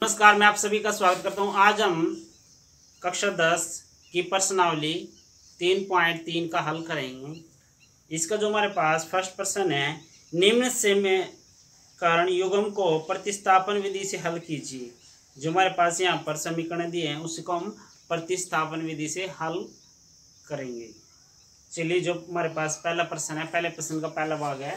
नमस्कार, मैं आप सभी का स्वागत करता हूं। आज हम कक्षा 10 की प्रश्नावली 3.3 का हल करेंगे। इसका जो हमारे पास फर्स्ट प्रश्न है, निम्न समीकरण युग्म को प्रतिस्थापन विधि से हल कीजिए। जो हमारे पास यहाँ पर समीकरण दिए हैं उसको हम प्रतिस्थापन विधि से हल करेंगे। चलिए, जो हमारे पास पहला प्रश्न है, पहले प्रश्न का पहला भाग है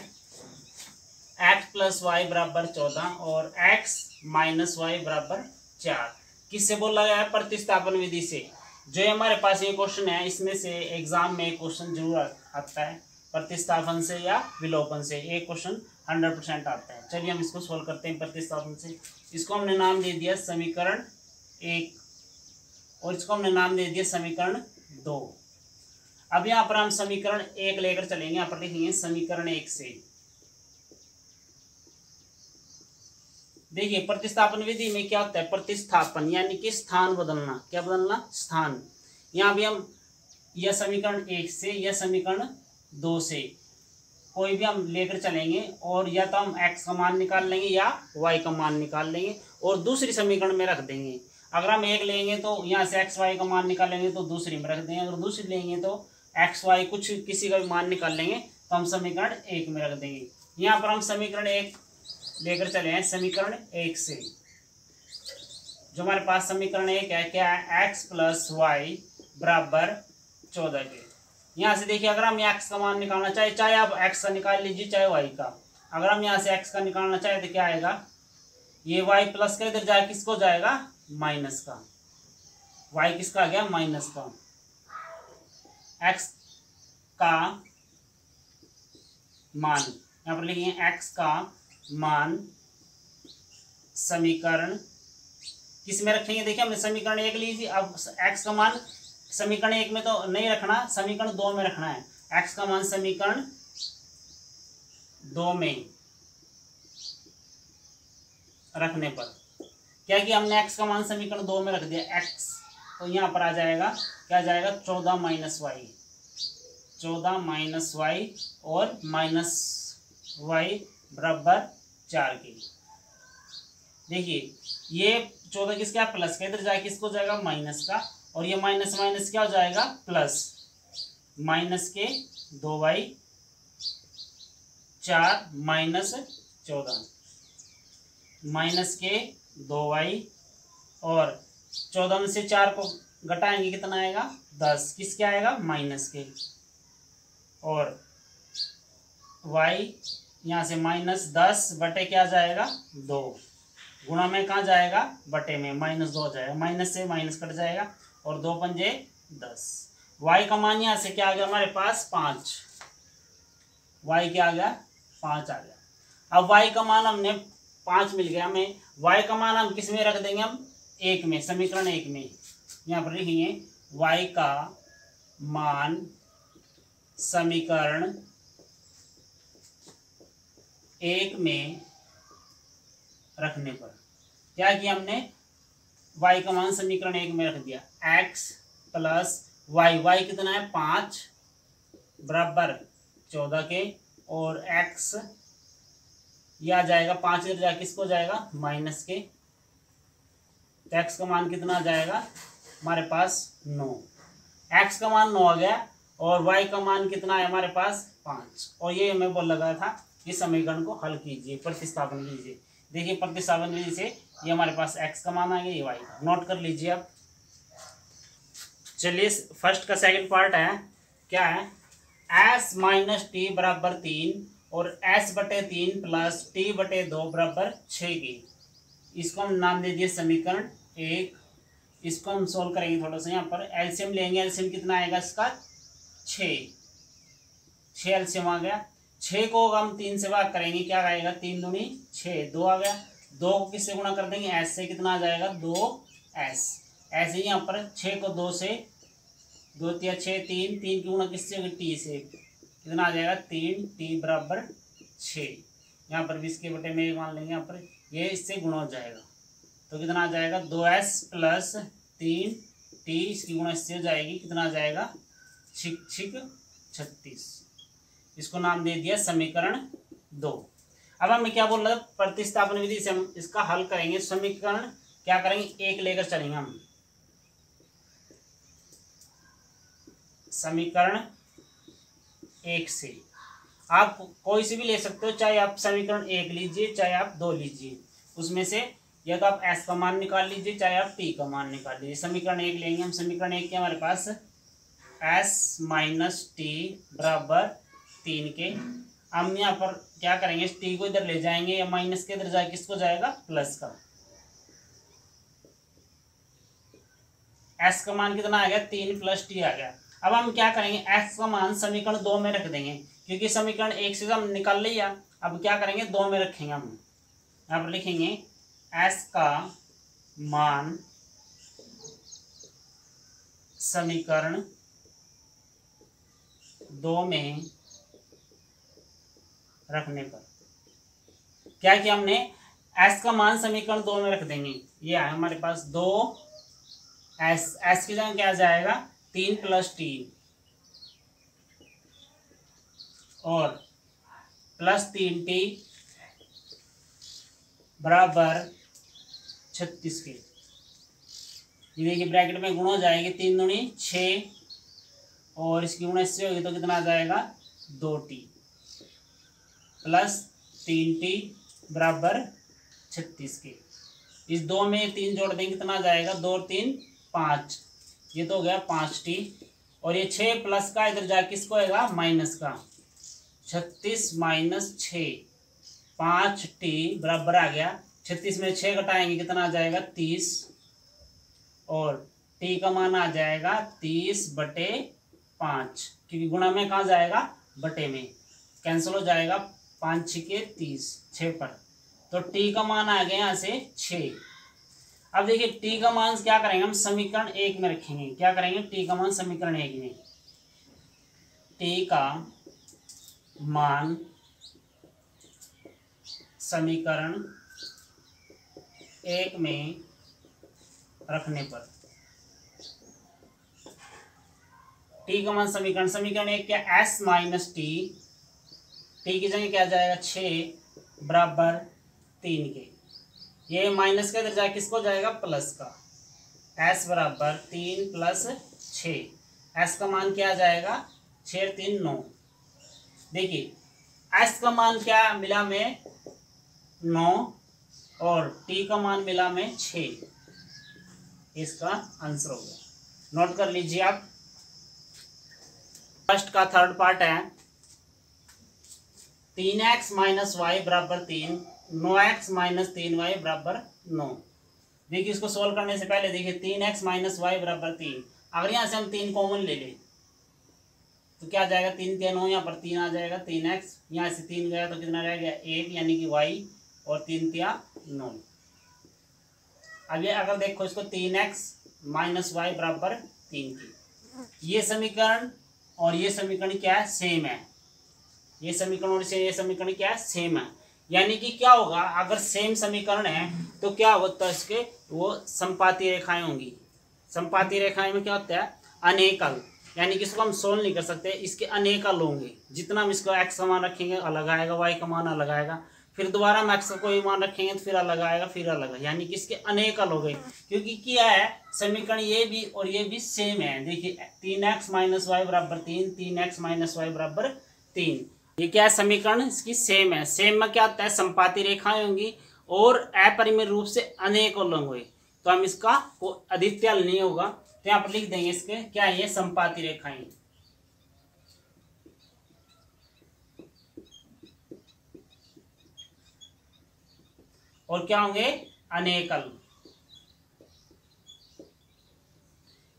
x प्लस वाई बराबर 14 और x माइनस वाई बराबर 4। किससे बोला गया है? प्रतिस्थापन विधि से। जो हमारे पास ये क्वेश्चन है, इसमें से एग्जाम में क्वेश्चन जरूर आता है, प्रतिस्थापन से या विलोपन से। एक क्वेश्चन 100% आता है। चलिए हम इसको सोल्व करते हैं प्रतिस्थापन से। इसको हमने नाम दे दिया समीकरण 1 और इसको हमने नाम दे दिया समीकरण 2। अब यहाँ पर हम समीकरण 1 लेकर चलेंगे। यहाँ पर लिखेंगे समीकरण 1 से। देखिए, प्रतिस्थापन विधि में क्या होता है? प्रतिस्थापन यानी कि स्थान बदलना। क्या बदलना? स्थान। यहाँ भी हम यह समीकरण 1 से या समीकरण 2 से कोई भी हम लेकर चलेंगे और या तो हम x का मान निकाल लेंगे या y का मान निकाल लेंगे और दूसरी समीकरण में रख देंगे। अगर हम एक लेंगे तो यहाँ से x y का मान निकालेंगे तो दूसरी में रख देंगे। अगर दूसरी लेंगे तो x y कुछ किसी का भी मान निकाल लेंगे तो हम समीकरण 1 में रख देंगे। यहाँ पर हम समीकरण 1 लेकर चले हैं समीकरण 1 से। जो हमारे पास समीकरण 1 है, क्या है? x प्लस वाई बराबर 14 के। यहाँ से देखिए, अगर हम x का मान निकालना चाहे आप x का निकाल लीजिए चाहे y का। अगर हम यहाँ से x का निकालना चाहे तो क्या आएगा? ये y प्लस का इधर जाए किसको जाएगा? माइनस का। y किसका आ गया? माइनस का। x का मान यहाँ पर लिखेंगे x का मान समीकरण किस में रखेंगे? देखिए, हमने समीकरण 1 लीजिए। अब x का मान समीकरण 1 में तो नहीं रखना, समीकरण 2 में रखना है। x का मान समीकरण 2 में रखने पर क्या कि हमने x का मान समीकरण 2 में रख दिया x, तो यहाँ पर आ जाएगा, क्या आ जाएगा? 14 माइनस वाई। 14 माइनस वाई और माइनस वाई बराबर 4 के। देखिए, ये 14 किसका? प्लस का। इधर जाए किसको जाएगा? माइनस का। और ये माइनस माइनस क्या हो जाएगा? प्लस। माइनस के 2y 4 माइनस 14 माइनस के 2y और 14 में से 4 को घटाएंगे कितना आएगा? 10। किसके आएगा? माइनस के। और y यहाँ से माइनस 10 बटे क्या जाएगा? 2। गुणा में कहाँ जाएगा? बटे में। माइनस 2 जाएगा। माइनस से माइनस कट जाएगा और 2 पंजे 10। y का मान यहाँ से क्या आ गया हमारे पास? 5। y क्या आ गया? 5 आ गया। अब y का मान हमने 5 मिल गया हमें। y का मान हम किस में रख देंगे? हम 1 में, समीकरण 1 में। यहाँ पर लिखेंगे y का मान समीकरण 1 में रखने पर क्या किया हमने? y का मान समीकरण 1 में रख दिया। x प्लस वाई, वाई कितना है? 5 बराबर 14 के। और x यह आ जाएगा 5 इधर जाए किसको जाएगा? माइनस के। तो x का मान कितना आ जाएगा हमारे पास? 9। x का मान 9 आ गया और y का मान कितना है हमारे पास? 5। और ये मैं बोल लगा था, इस समीकरण को हल कीजिए प्रतिस्थापन विधि से। देखिए, प्रतिस्थापन विधि से ये हमारे पास x का मान आ गया, ये y का। नोट कर लीजिए आप। चलिए, फर्स्ट का सेकंड पार्ट है, क्या है? s माइनस टी बराबर 3 और s बटे 3 प्लस टी बटे 2 बराबर 6 की। इसको हम नाम दे दिए समीकरण 1। इसको हम सोल्व करेंगे थोड़ा सा। यहाँ पर एलसीएम लेंगे। एलसीएम कितना आएगा इसका? 6 एलसीएम आ गया। 6 को हम 3 से भाग करेंगे, क्या आएगा? 3 दूनी 6, 2 आ गया। 2 को किससे गुणा कर देंगे? s से। कितना आ जाएगा? 2s। ऐसे ही यहाँ पर 6 को 2 से, 2 तिया 6, 3 की गुणा किससे होगी? t से। कितना आ जाएगा? 3t बराबर 6। यहाँ पर भी इसके बटे में मान लेंगे। यहाँ पर ये इससे गुणा हो जाएगा तो कितना आ जाएगा? 2s प्लस 3t, इसकी गुणा इससे हो जाएगी। कितना आ जाएगा? 36। इसको नाम दे दिया समीकरण 2। अब हमें क्या बोल रहा है? प्रतिस्थापन विधि से हम इसका हल करेंगे। समीकरण क्या करेंगे, एक लेकर चलेंगे हम। समीकरण एक से आप कोई से भी ले सकते हो, चाहे आप समीकरण एक लीजिए चाहे आप दो लीजिए, उसमें से या तो आप s का मान निकाल लीजिए चाहे आप t का मान निकाल लीजिए। समीकरण एक लेंगे हम। समीकरण एक के हमारे पास s माइनस टी बराबर 3 के। हम यहाँ पर क्या करेंगे, इस t को इधर ले जाएंगे या माइनस के इधर जाए किसको जाएगा, प्लस का। s का मान कितना आ गया, 3 प्लस t आ गया। अब हम क्या करेंगे, x का मान समीकरण 2 में रख देंगे, क्योंकि समीकरण एक से हम निकाल लिया। अब क्या करेंगे, 2 में रखेंगे हम। यहाँ पर लिखेंगे s का मान समीकरण 2 में रखने पर क्या किया हमने, s का मान समीकरण 2 में रख देंगे। ये है हमारे पास 2s की जगह क्या जाएगा, 3 प्लस टी और प्लस 3t बराबर 36 के। ये देखिए ब्रैकेट में गुण हो जाएगी, 3 दूनी 6 और इसकी गुणा इससे होगी तो कितना आ जाएगा, 2t प्लस 3t बराबर 36 के। इस 2 में 3 जोड़ देंगे कितना आ जाएगा, 2 और 3 5, ये तो हो गया 5t और ये 6 प्लस का इधर जाके किसको आएगा, माइनस का। 36 माइनस 6 5t बराबर आ गया, 36 में 6 घटाएंगे कितना आ जाएगा, 30 और t का मान आ जाएगा 30/5, क्योंकि गुणा में कहाँ जाएगा, बटे में, कैंसिल हो जाएगा। 5 6 के 30, 6 पर, तो t का मान आ गया यहाँ से 6। अब देखिए t का मान क्या करेंगे हम, समीकरण एक में रखेंगे। क्या करेंगे, t का मान समीकरण एक में, t का मान समीकरण एक में रखने पर t का मान समीकरण एक क्या, s माइनस टी, t की जगह क्या जाएगा, 6 बराबर 3 के। ये माइनस के इधर जाए किसको जाएगा, प्लस का। s बराबर 3 प्लस 6, s का मान क्या जाएगा, 6 3 9। देखिए s का मान क्या मिला में 9 और t का मान मिला में 6, इसका आंसर होगा। नोट कर लीजिए आप। फर्स्ट का थर्ड पार्ट है 3x माइनस वाई बराबर 3, 9x माइनस 3y बराबर 9। देखिए इसको सोल्व करने से पहले देखिए 3x माइनस वाई बराबर 3, अगर यहाँ से हम 3 कॉमन ले लें तो क्या जाएगा, 3 3 9, यहाँ पर 3 आ जाएगा, 3x यहाँ से 3 गया तो कितना रह गया, 1 यानी कि y और 3 3 9। अब ये अगर देखो इसको 3x माइनस वाई बराबर 3 की, ये समीकरण और ये समीकरण क्या है, सेम है। ये समीकरण और ये समीकरण क्या है, सेम है। यानी कि क्या होगा, अगर सेम समीकरण है तो क्या होता है, इसके वो संपाती रेखाएं होंगी। संपाती रेखाएं में क्या होता है, अनेकल, यानी कि इसको हम सोल्व नहीं कर सकते, इसके अनेकल होंगे। जितना हम इसको x का मान रखेंगे अलग आएगा, y का मान अलग आएगा, फिर दोबारा हम x का कोई मान रखेंगे तो फिर अलग आएगा, फिर अलग है, यानी कि इसके अनेकल हो गए। क्योंकि क्या है, समीकरण ये भी और ये भी सेम है। देखिए 3x माइनस वाई बराबर 3, 3x माइनस वाई बराबर 3, ये क्या है, समीकरण इसकी सेम है। सेम में क्या होता है, संपाती रेखाएं होंगी और अपरिमेय रूप से अनेकल होंगे, तो हम इसका अधित्यल नहीं होगा, तो यहाँ पर लिख देंगे इसके क्या है, ये संपाती रेखाएं। और क्या होंगे, अनेकल।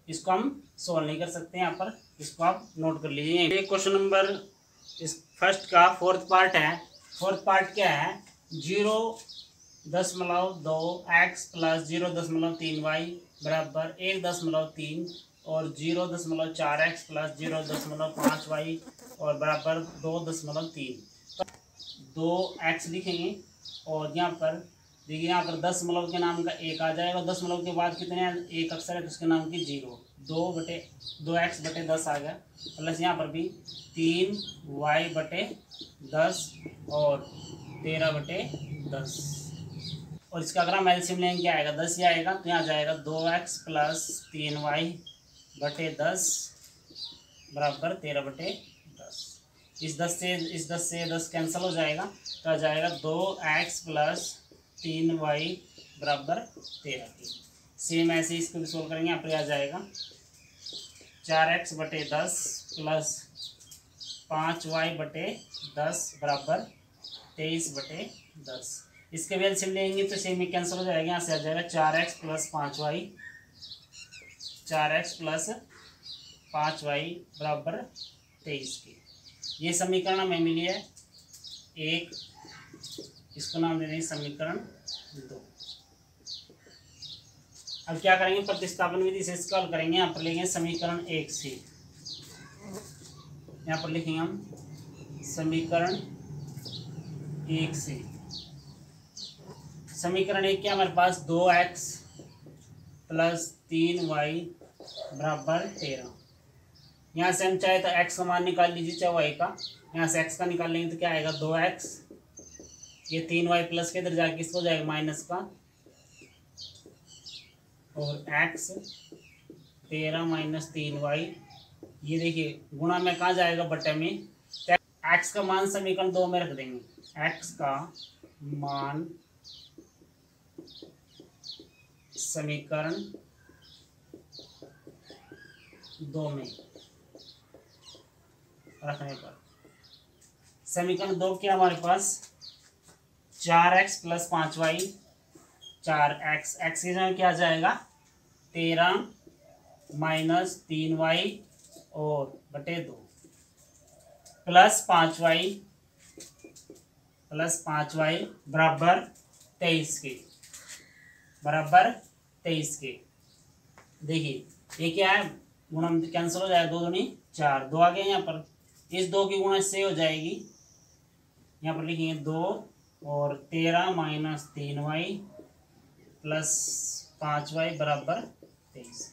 इसको हम सोल्व नहीं कर सकते, यहाँ पर इसको आप नोट कर लीजिए। ये क्वेश्चन नंबर इस फर्स्ट का फोर्थ पार्ट है। फोर्थ पार्ट क्या है, 0.2x प्लस 0.3y बराबर 1.3 और 0.4x प्लस 0.5y और बराबर 2.3। 2x लिखेंगे और यहाँ पर देखिए, यहाँ पर 10 के नाम का 1 आ जाएगा, 10 के बाद कितने हैं, एक अक्षर है तो उसके नाम की 0, 2x/10 आ गया, प्लस यहाँ पर भी 3y/10 और 13/10। और इसका अगर हम एलसीएम लेंगे क्या आएगा, 10 ही आएगा। तो यहाँ जाएगा 2x प्लस 3y बटे 10 बराबर 13/10। इस 10 से 10 कैंसिल हो जाएगा, तो आ जाएगा 2x प्लस 3y बराबर 13। सेम ऐसे इसको भी सोल्व करेंगे। यहाँ पर आ जाएगा 4x बटे 10 प्लस 5y बटे 10 बराबर 23/10। इसके भी एलसीएम लेंगे तो सेम ही कैंसिल हो जाएगा। यहाँ से आ जाएगा 4x plus 5y, 4x plus 5y बराबर 23 के। ये समीकरण हमें मिली है 1, इसको नाम दे देंगे समीकरण 2। अब क्या करेंगे, प्रतिस्थापन विधि से इसका हल करेंगे। यहाँ पर लिखेंगे समीकरण 1 से, यहाँ पर लिखेंगे हम समीकरण 1 से। समीकरण 1 क्या हमारे पास 2x प्लस 3y बराबर 13। यहाँ से हम चाहे तो x का मान निकाल लीजिए चाहे y का। यहाँ से x का निकाल लेंगे तो क्या आएगा 2x, ये 3y प्लस के इधर जाके किसको हो जाएगा माइनस का, और x 13 माइनस 3y, ये देखिए गुणा में कहाँ जाएगा बटे में। x का मान समीकरण 2 में रख देंगे, x का मान समीकरण 2 में रखने पर समीकरण 2 क्या हमारे पास 4x plus 5y, 4x x की जगह क्या जाएगा 13 माइनस 3y और बटे 2 प्लस 5y बराबर 23 के, बराबर 23 के। देखिए ये क्या है, गुणा कैंसिल हो जाएगा, 2 दूनी 4, 2 आ गए यहाँ पर। इस 2 की गुणा इससे हो जाएगी, यहाँ पर लिखेंगे 2 और 13 माइनस 3y प्लस 5y बराबर 23।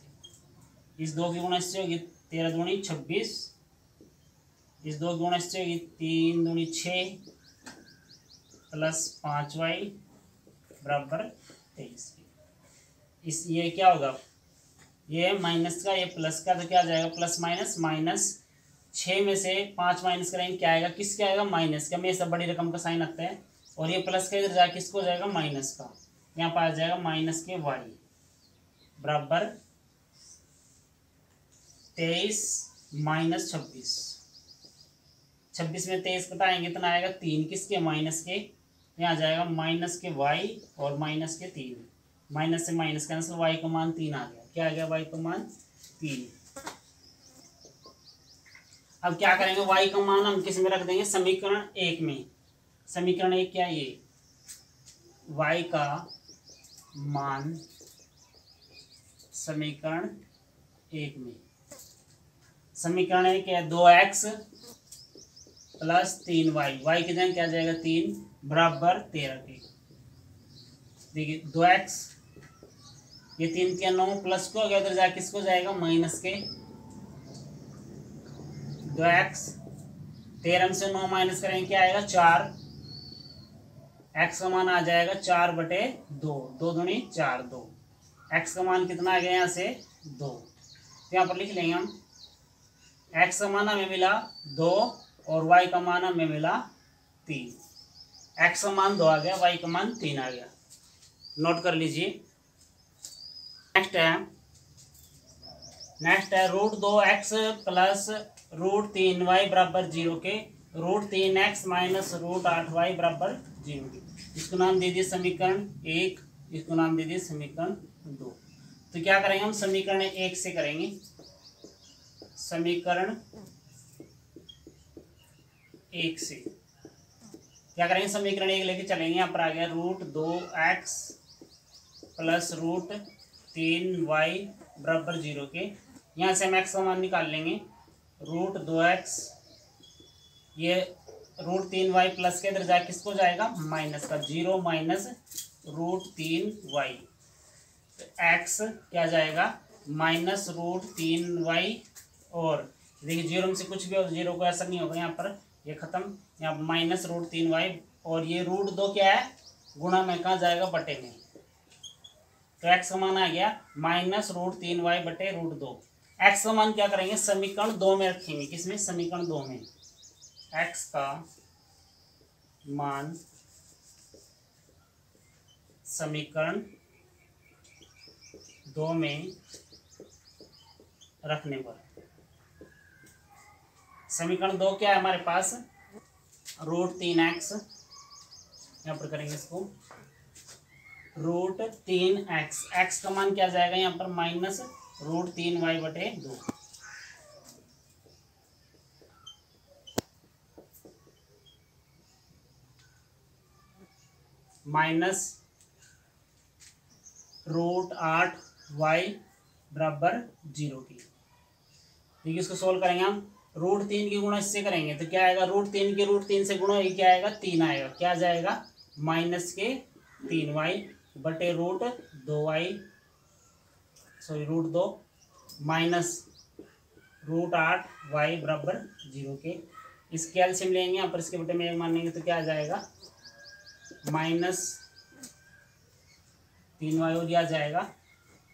इस 2 की गुणा इससे होगी 13 दूनी 26, इस 2 की गुणा इससे होगी 3 दूनी 6 प्लस 5y बराबर 23। इस ये क्या होगा, ये माइनस का ये प्लस का, तो क्या आ जाएगा प्लस माइनस 6 में से 5 माइनस करेंगे क्या आएगा, किसके आएगा माइनस का। हमेशा बड़ी रकम का साइन आता है, और ये प्लस का इधर जाके किसको हो जाएगा माइनस का। यहाँ पर आ जाएगा माइनस के y बराबर 23 माइनस 26 में 23 घटाएंगे इतना आएगा 3 किसके माइनस के। यहाँ आ जाएगा माइनस के y और माइनस के 3, माइनस से माइनस कैंसिल, y का मान 3 आ गया। क्या आ गया y का मान 3। अब क्या करेंगे, y का मान हम किस में रख देंगे समीकरण 1 में। समीकरण 1 क्या है ये, y का मान समीकरण 1 में। समीकरण 1 क्या है 2x प्लस 3y, y की जगह क्या जाएगा 3 बराबर 13 के। देखिए 2x, ये 3 के 9 प्लस को हो गया, उधर जाके किसको जाएगा माइनस के। 2x 13 से 9 माइनस करेंगे क्या आएगा 4, x का मान आ जाएगा 4/2, 2 दूनी 4, 2। x का मान कितना आ गया यहाँ से 2, तो यहाँ पर लिख लेंगे हम x का मान हमें मिला 2 और y का मान हमें मिला 3। x का मान 2 आ गया, y का मान 3 आ गया, नोट कर लीजिए। नेक्स्ट है √2x प्लस √3y बराबर 0 के, √3x माइनस √8y बराबर 0 के। इसको नाम दे दिए समीकरण 1, इसको नाम दे दिए समीकरण 2। तो क्या करेंगे हम समीकरण 1 से करेंगे, समीकरण 1 से क्या करेंगे, समीकरण 1 लेके चलेंगे। यहाँ पर आ गया √2x प्लस √3y बराबर 0 के। यहाँ से हम x का मान निकाल लेंगे, √2x, ये √3y प्लस के इधर जाके किसको जाएगा माइनस का, 0 माइनस √3y, तो x क्या जाएगा माइनस √3y, और देखिए 0 में से कुछ भी हो 0 को ऐसा नहीं होगा, यहाँ पर ये खत्म, यहाँ माइनस √3y, और ये √2 क्या है गुणा में कहाँ जाएगा, बटे में। तो x का मान आ गया -√3y बटे √2। x का मान क्या करेंगे, समीकरण 2 में रखेंगे। किसमें, समीकरण 2 में। x का मान समीकरण 2 में रखने पर, समीकरण 2 क्या है हमारे पास, √3x, यहाँ पर करेंगे इसको √3x। x का मान क्या जाएगा यहाँ पर, -√3y बटे 2। -√8y बराबर 0 की। देखिए इसको सोल्व करेंगे हम, √3 की गुणा इससे करेंगे तो क्या आएगा, √3 के √3 से गुणा, ये क्या आएगा, 3 आएगा। क्या जाएगा, -3y बटे √2y, सॉरी √2 -√8y बराबर 0 के। इसके एलसीएम लेंगे यहाँ पर, इसके बटे में 1 मानेंगे तो क्या आ जाएगा, -3y हो दिया जाएगा।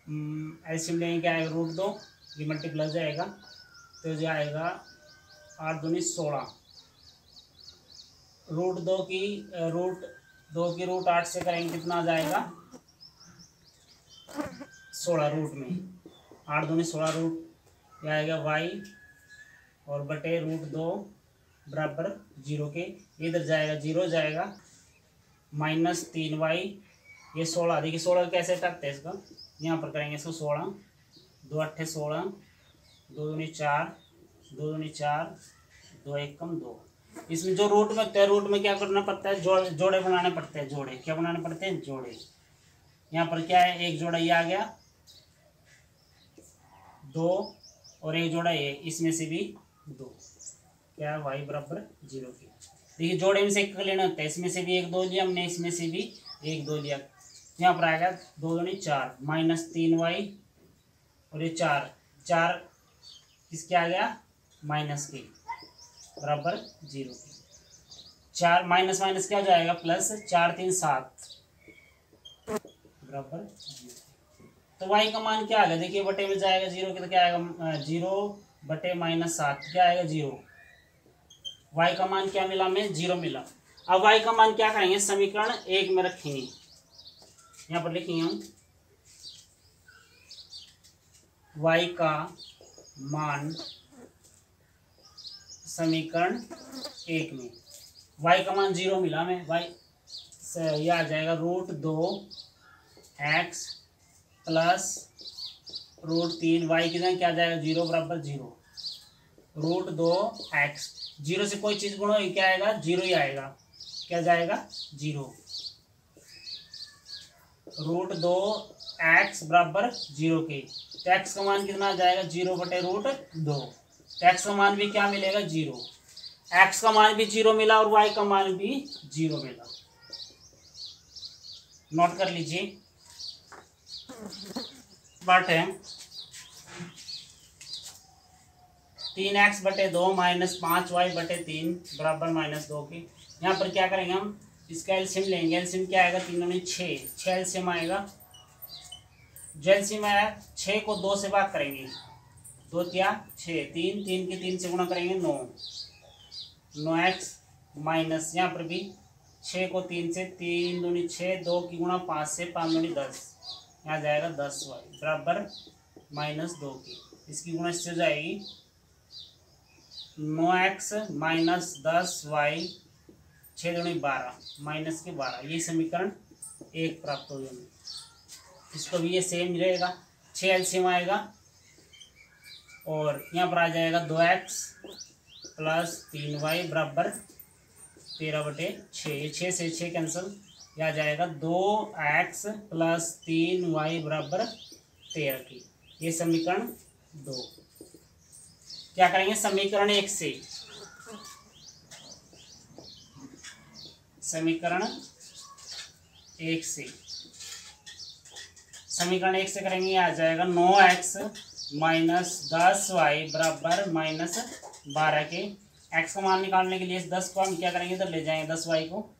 एलसीएम लेंगे क्या आएगा, √2, ये मल्टीप्लाई जाएगा तो जाएगा 8 दूनी 16। √2 की √8 से करेंगे कितना आ जाएगा, 16 रूट में 8 दूनी 16 रूट आएगा y और बटे √2 बराबर 0 के। इधर जाएगा 0 जाएगा, -3y, ये 16। देखिए 16 कैसे काटते हैं इसका, यहाँ पर करेंगे इसको 16, 2 8 16, 2 दूनी 4, 2 दूनी 4, 2 1 कम 2। इसमें जो रूट में होता है, रूट में क्या करना पड़ता है, जोड़े बनाने पड़ते हैं। जोड़े क्या बनाने पड़ते हैं, जोड़े। यहाँ पर क्या है, एक जोड़ा ये आ गया 2 और एक जोड़ा ये, इसमें से भी 2, क्या है, y बराबर 0 की। देखिए जोड़े में से एक लेना होता है, इसमें से भी 1 2 लिया हमने, इसमें से भी 1 2 लिया। यहाँ पर आएगा 2 दूनी 4, -3y और ये 4 किसके आ गया, माइनस के बराबर 0 के। 4 माइनस माइनस क्या हो जाएगा, प्लस, 4 3 7 बराबर 0। तो y का मान क्या आ गया, देखिए बटे में जाएगा 0 के तो क्या आएगा, 0 बटे -7 क्या आएगा, 0। y का मान क्या मिला हमें, 0 मिला। अब y का मान क्या करेंगे, समीकरण 1 में रखेंगे। यहाँ पर लिखेंगे हम y का मान समीकरण 1 में। y का मान 0 मिला हमें, y ये आ जाएगा √2x प्लस √3 y की जगह क्या आ जाएगा, 0 बराबर 0। √2x, 0 से कोई चीज गुणा क्या आएगा, 0 ही आएगा। क्या जाएगा, 0। √2x बराबर 0 के। तो x का मान कितना आ जाएगा, 0 बटे √2। तो x का मान भी क्या मिलेगा, 0। x का मान भी 0 मिला और y का मान भी 0 मिला। नोट कर लीजिए। बट है 3x बटे 2 -5y बटे 3 बराबर -2 के। यहाँ पर क्या करेंगे हम, इसका एलसीएम लेंगे। एलसीएम क्या आएगा, 3 दूनी 6 एलसीएम आएगा। जो एलसीएम आया 6 को 2 से भाग करेंगे, 2 तिया 6, 3 के 3 से गुणा करेंगे 9x माइनस, यहाँ पर भी 6 को 3 से, 3 दूनी 6, 2 की गुणा 5 से, 5 दूनी 10, यहाँ जाएगा 10y बराबर -2 की। इसकी गुणा इससे हो जाएगी 9x माइनस 10y, 6 दूनी 12 माइनस के 12। ये समीकरण 1 प्राप्त हो गया। इसको भी ये सेम रहेगा, 6 एलसीएम आएगा और यहाँ पर आ जाएगा 2x प्लस 3y बराबर 13 बटे 6। 6 से 6 कैंसिल, यह आ जाएगा 2x प्लस 3y बराबर 13 की। ये समीकरण 2। क्या करेंगे, समीकरण 1 से, समीकरण 1 से, समीकरण 1 से करेंगे, आ जाएगा 9x माइनस 10y बराबर -12 के। x का मान निकालने के लिए इस 10 को हम क्या करेंगे, इधर ले जाएंगे 10y को,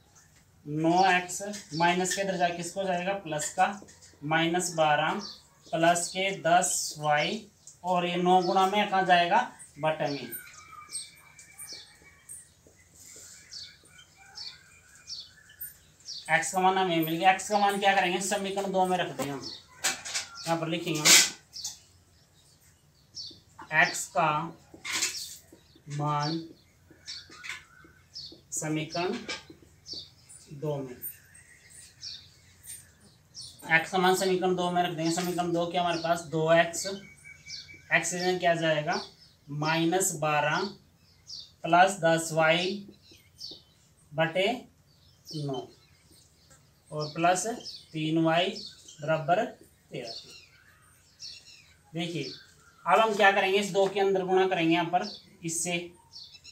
9x माइनस के इधर जाके किसको जाएगा प्लस का -12 प्लस के 10y और ये 9 गुणा में कहाँ जाएगा बटे में। x का मान हमें मिल गया। x का मान क्या करेंगे समीकरण 2 में रख देंगे हम, यहाँ पर लिखेंगे हम x का मान समीकरण 2 में, x का मान समीकरण 2 में रख देंगे। समीकरण 2 के हमारे पास 2x x से क्या जाएगा -12 प्लस 10y बटे 9 और प्लस 3y बराबर 13। देखिए अब हम क्या करेंगे इस 2 के अंदर गुणा करेंगे यहाँ पर, इससे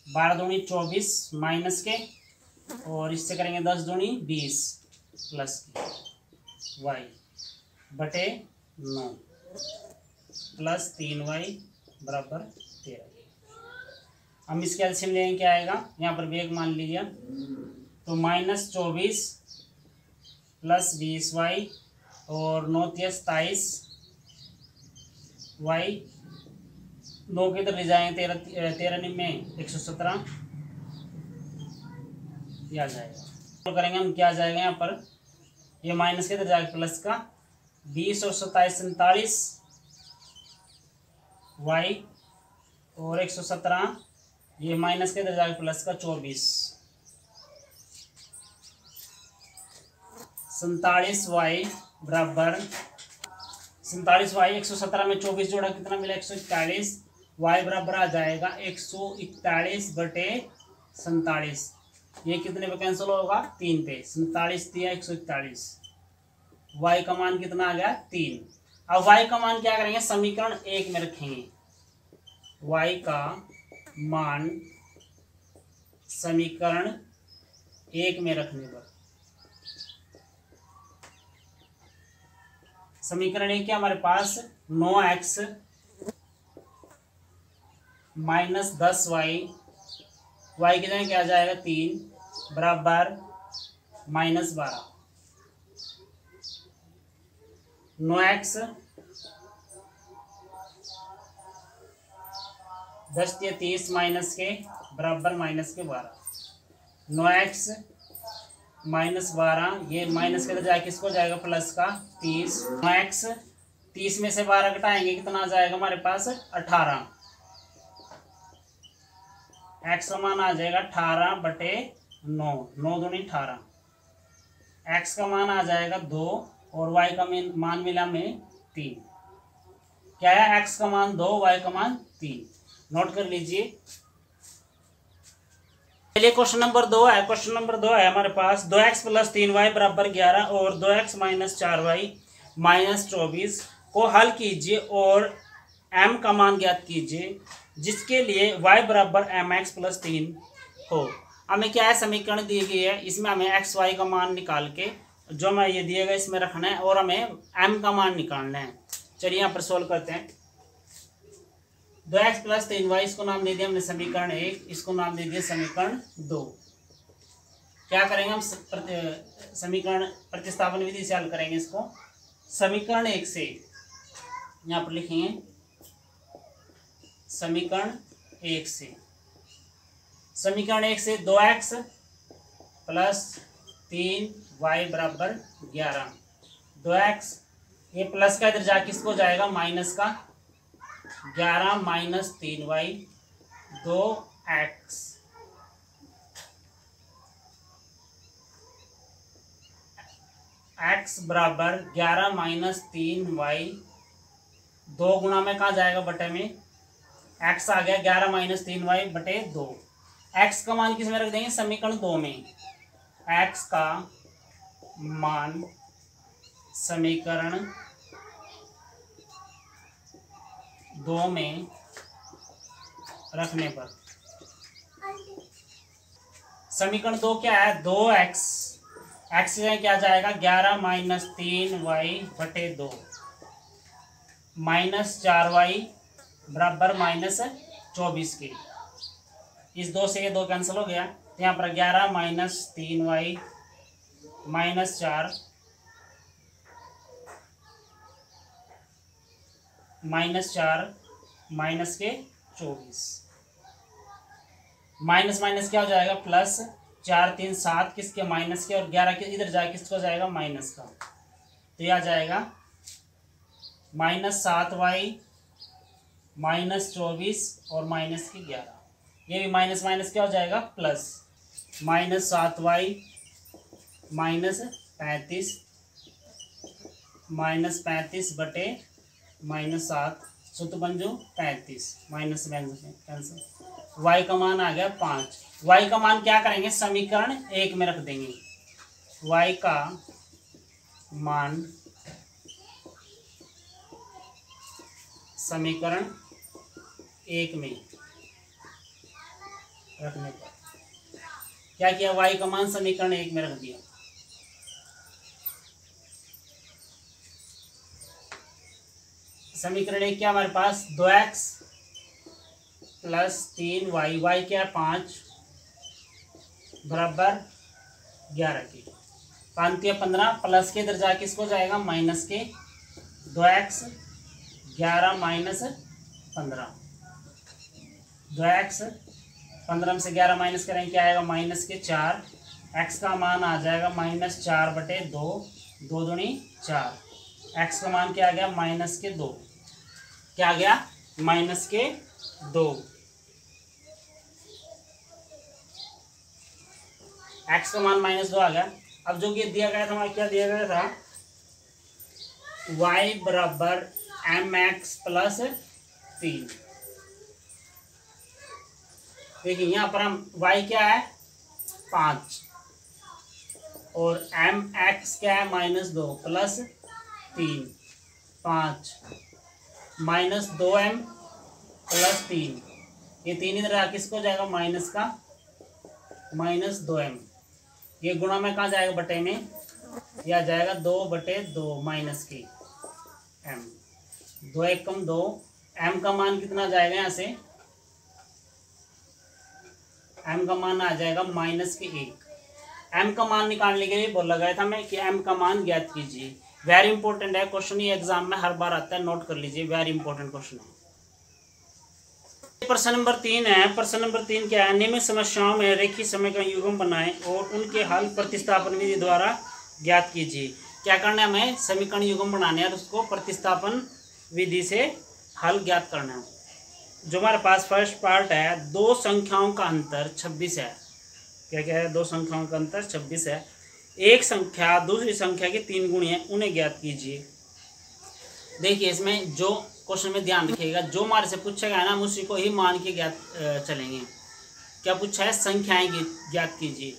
12 दूनी 24 माइनस के और इससे करेंगे 10 दूनी 20 प्लस y बटे 9 प्लस 3y बराबर 13। हम इसके एलसीएम लेंगे क्या आएगा, यहाँ पर भी एक मान लीजिए तो -24 प्लस 20y और 9 × 23 y 9 के इधर ले जाएंगे 13 में 117 आ जाएगा। तो करेंगे हम क्या आ जाएगा यहाँ पर, ये माइनस के इधर जाएगा प्लस का 20 और 27 47 y और 117 ये माइनस के इधर जाएगा प्लस का 24 47y बराबर 47y 117 में 24 जोड़ा कितना मिला 141 y बराबर आ जाएगा 141 बटे 47। ये कितने पे कैंसिल होगा 3 पे, 47 दिया 141, y का मान कितना आ गया 3। अब y का मान क्या करेंगे समीकरण 1 में रखेंगे, y का मान समीकरण 1 में रखने पर समीकरण 1 क्या हमारे पास 9x माइनस 10y y की जगह क्या आ जाएगा 3 बराबर -12 9x 10 × 30 माइनस के बराबर -12 9x -12 ये माइनस के अंदर जाए किसको जाएगा प्लस का 30 9x 30 में से 12 घटाएंगे कितना आ जाएगा हमारे पास 18 x का मान आ जाएगा 18 बटे 9 9 दूनी 18 x का मान आ जाएगा 2 और y का मान मिला में 3। क्या है x का मान 2 y का मान 3। नोट कर लीजिए। चलिए क्वेश्चन नंबर 2 है। क्वेश्चन नंबर 2 है हमारे पास 2x प्लस 3y बराबर 11 और 2x माइनस 4y माइनस 24 को हल कीजिए और m का मान ज्ञात कीजिए जिसके लिए y बराबर mx प्लस 3 हो। हमें क्या है समीकरण दी गई है, इसमें हमें x y का मान निकाल के जो हमें ये दिए गए इसमें रखना है और हमें m का मान निकालना है। चलिए यहाँ पर सोल्व करते हैं। 2x प्लस 3y इसको नाम दे दिया हमने समीकरण 1, इसको नाम दे दिया समीकरण 2। क्या करेंगे हम समीकरण प्रतिस्थापन विधि से हल करेंगे इसको। समीकरण 1 से यहाँ पर लिखेंगे समीकरण 1 से, समीकरण 1 से 2x प्लस 3y बराबर 11 2x ये प्लस का इधर जाके किसको जाएगा माइनस का 11 माइनस 3y 2x x बराबर 11 माइनस 3y 2 गुणा में कहाँ जाएगा बटे में x आ गया 11 माइनस 3y बटे 2। x का मान किस में रख देंगे समीकरण 2 में, x का मान समीकरण 2 में रखने पर समीकरण 2 क्या है 2x x से क्या जाएगा 11 माइनस 3y बटे 2 माइनस 4y बराबर माइनस 24 के। इस 2 से ये 2 कैंसिल हो गया तो यहाँ पर 11 माइनस 3y -4 माइनस के 24 माइनस माइनस क्या हो जाएगा प्लस, 4 3 7 किसके माइनस के, और 11 के इधर जाए किसको जाएगा माइनस का, तो यह आ जाएगा -7y -24 और माइनस के 11, ये भी माइनस माइनस क्या हो जाएगा प्लस, -7y -35 बटे -7 सुतबंजू 35 माइनस कैंसिल, y का मान आ गया 5। y का मान क्या करेंगे समीकरण 1 में रख देंगे, y का मान समीकरण 1 में रखने पर क्या किया, y का मान समीकरण 1 में रख दिया। समीकरण 1 क्या हमारे पास 2x + 3y, y क्या है 5 बराबर 11 की, 5 या 15 प्लस के इधर जाके किसको जाएगा माइनस के, 2x 11 माइनस 15, 2x 15 में से 11 माइनस करेंगे क्या आएगा -4, x का मान आ जाएगा -4 बटे 2, 2 दूनी 4, x का मान क्या आ गया -2, क्या आ गया -2, x का मान -2 आ गया। अब जो कि दिया गया था हमारा क्या दिया गया था, y बराबर mx + 3, देखिए यहाँ पर हम y क्या है 5 और mx क्या है -2 + 3, 5 -2m + 3, ये 3 इधर किसको जाएगा माइनस का -2m, ये गुणा में कहाँ जाएगा बटे में, यह आ जाएगा 2/2 माइनस के m, 2 1 कम 2, m का मान कितना जाएगा यहाँ से, m का मान आ जाएगा -1, m का मान निकालने के लिए बोला गया था मैं कि m का मान ज्ञात कीजिए। वेरी इंपॉर्टेंट है क्वेश्चन, ये एग्जाम में हर बार आता है, नोट कर लीजिए, वेरी इंपॉर्टेंट क्वेश्चन है। प्रश्न नंबर 3 है। प्रश्न नंबर 3 क्या है, निम्न समस्याओं में रेखीय समीकरण युग्म बनाएं और उनके हल प्रतिस्थापन विधि द्वारा ज्ञात कीजिए। क्या करना है, हमें समीकरण युग्म बनाने हैं, उसको प्रतिस्थापन विधि से हल ज्ञात करना है। जो हमारे पास फर्स्ट पार्ट है, दो संख्याओं का अंतर 26 है। क्या क्या है, दो संख्याओं का अंतर 26 है। एक संख्या दूसरी संख्या की 3 गुणी है, उन्हें ज्ञात कीजिए। देखिए इसमें जो क्वेश्चन में ध्यान रखिएगा, जो हमारे से पूछेगा है ना, हम उसी को ही मान के ज्ञात चलेंगे। क्या पूछा है, संख्याएं ज्ञात कीजिए,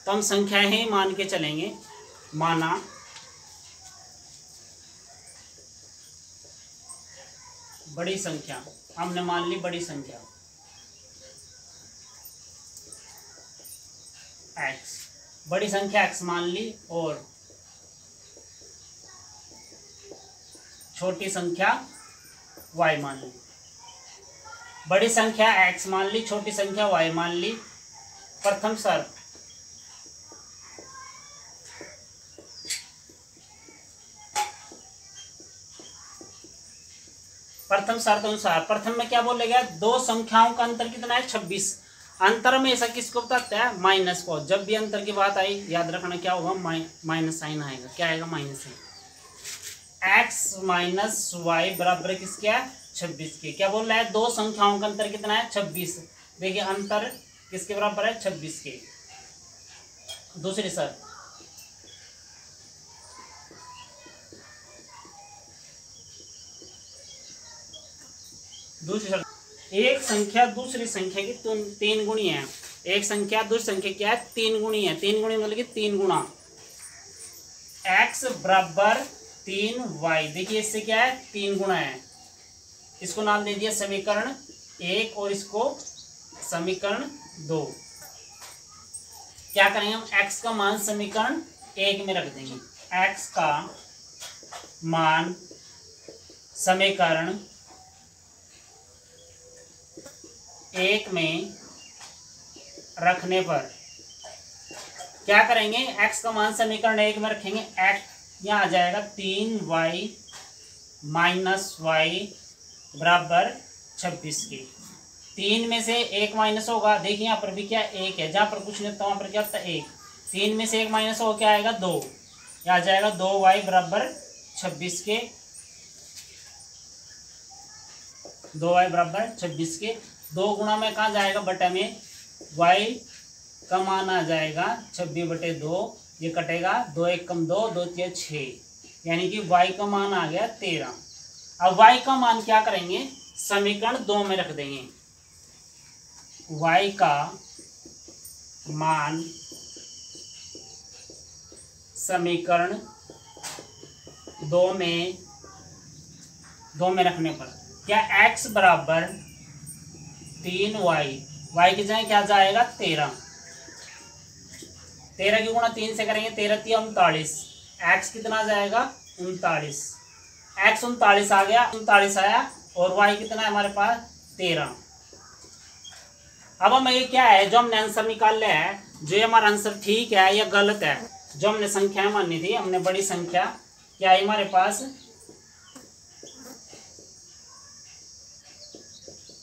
तो हम संख्याएं ही मान के चलेंगे। माना बड़ी संख्या, हमने मान ली बड़ी संख्या x, बड़ी संख्या x मान ली, और छोटी संख्या y मान ली। बड़ी संख्या x मान ली, छोटी संख्या y मान ली। प्रथम शर्त, प्रथम शर्त अनुसार, प्रथम में क्या बोले गया, दो संख्याओं का अंतर कितना है 26। अंतर में ऐसा किसको बताता है, माइनस को। जब भी अंतर की बात आई याद रखना क्या होगा, माइनस साइन आएगा। क्या आएगा, minus sign. x minus y बराबर किसके है, 26 के। क्या बोल रहा है, दो संख्याओं का अंतर कितना है 26। देखिए अंतर किसके बराबर है, 26 के। दूसरी शर्त, एक संख्या दूसरी संख्या की 3 गुणी है। एक संख्या दूसरी संख्या क्या है, 3 गुणी है। 3 गुणी मतलब कि 3 गुणा। x बराबर 3y, देखिए इससे क्या है, 3 गुणा है। इसको नाम दे दिया समीकरण 1 और इसको समीकरण 2। क्या करेंगे हम, x का मान समीकरण 1 में रख देंगे। x का मान समीकरण 1 में रखने पर क्या करेंगे, x का मान समीकरण 1 में रखेंगे, x यहाँ आ जाएगा 3y माइनस वाई बराबर 26 के। 3 में से 1 माइनस होगा, देखिए यहाँ पर भी क्या 1 है, जहाँ पर कुछ नहीं होता वहाँ पर क्या होता है 1। 3 में से 1 माइनस हो क्या आएगा 2, आ जाएगा 2y बराबर 26 के। 2y बराबर 26 के। 2 गुणा में कहाँ जाएगा, बटा में, y का मान आ जाएगा 26/2, ये कटेगा, 2 1 कम 2, 2 3 6, यानी कि y का मान आ गया 13। अब y का मान क्या करेंगे, समीकरण 2 में रख देंगे। y का मान समीकरण 2 में रखने पर क्या x बराबर 3y, y की जगह क्या जाएगा 13। 13 की गुणा 3 से करेंगे, 13 3 39, x कितना जाएगा 39, x 39 आ गया, 39 आया, और y कितना है हमारे पास 13। अब हमें ये क्या है, जो हमने आंसर निकाल लिया है, जो ये हमारा आंसर ठीक है या गलत है, जो हमने संख्या मानी थी, हमने बड़ी संख्या क्या है हमारे पास,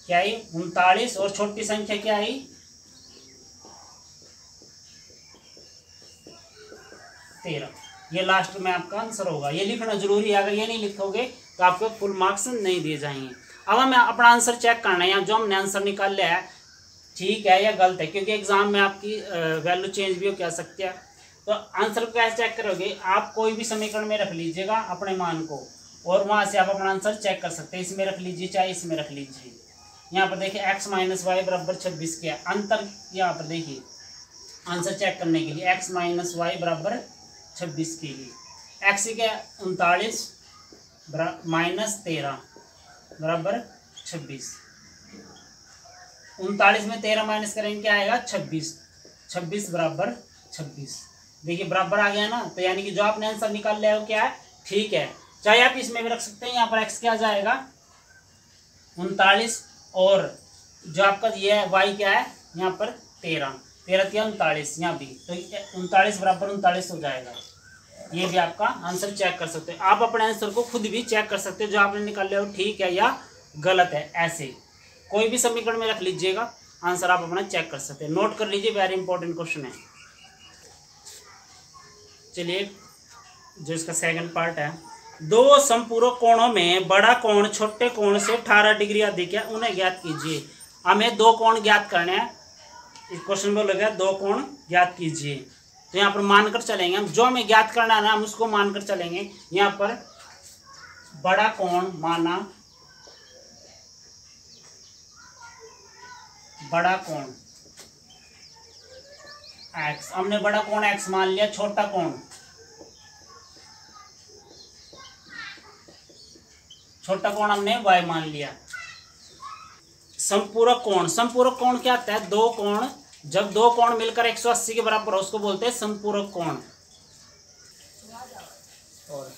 क्या है 39, और छोटी संख्या क्या है 13। ये लास्ट में आपका आंसर होगा, ये लिखना जरूरी है, अगर ये नहीं लिखोगे तो आपको फुल मार्क्स नहीं दिए जाएंगे। अब हमें अपना आंसर चेक करना है, यहाँ जो हमने आंसर निकाल लिया है ठीक है या गलत है, क्योंकि एग्जाम में आपकी वैल्यू चेंज भी हो क्या सकती है। तो आंसर को कैसे चेक करोगे, आप कोई भी समीकरण में रख लीजिएगा अपने मान को, और वहां से आप अपना आंसर चेक कर सकते हैं। इसमें रख लीजिए चाहे इसमें रख लीजिए। यहाँ पर देखिए x माइनस वाई बराबर 26 के अंतर, यहाँ पर देखिए आंसर चेक करने के लिए x माइनस वाई बराबर 26 के लिए x के 39 माइनस 13 बराबर 26। 39 में 13 माइनस करेंगे क्या आएगा 26, 26 बराबर 26। देखिए बराबर आ गया ना, तो यानी कि जो आपने आंसर निकाल लिया है वो क्या है ठीक है। चाहे आप इसमें भी रख सकते हैं, यहाँ पर x क्या जाएगा 39, और जो आपका ये है y क्या है यहाँ पर 13, 13 3 39, यहाँ भी तो 39 बराबर 39 हो जाएगा। ये भी आपका आंसर चेक कर सकते हैं, आप अपने आंसर को खुद भी चेक कर सकते हैं, जो आपने निकाल लिया वो ठीक है या गलत है। ऐसे कोई भी समीकरण में रख लीजिएगा, आंसर आप अपना चेक कर सकते हैं। नोट कर लीजिए, वेरी इंपॉर्टेंट क्वेश्चन है। चलिए जो इसका सेकंड पार्ट है, दो संपूरक कोणों में बड़ा कोण छोटे कोण से 18 डिग्री अधिक है, उन्हें ज्ञात कीजिए। हमें दो कोण ज्ञात करने हैं, इस क्वेश्चन में लगा दो कोण ज्ञात कीजिए। तो यहाँ पर मानकर चलेंगे हम, जो हमें ज्ञात करना है ना हम उसको मानकर चलेंगे। यहाँ पर बड़ा कोण माना, बड़ा कोण x, हमने बड़ा कोण x मान लिया, छोटा कोण हमने y मान लिया। संपूरक कोण, संपूरक कोण क्या होता है, दो कोण, जब दो कोण मिलकर 180 के बराबर हो उसको बोलते हैं संपूरक कोण। और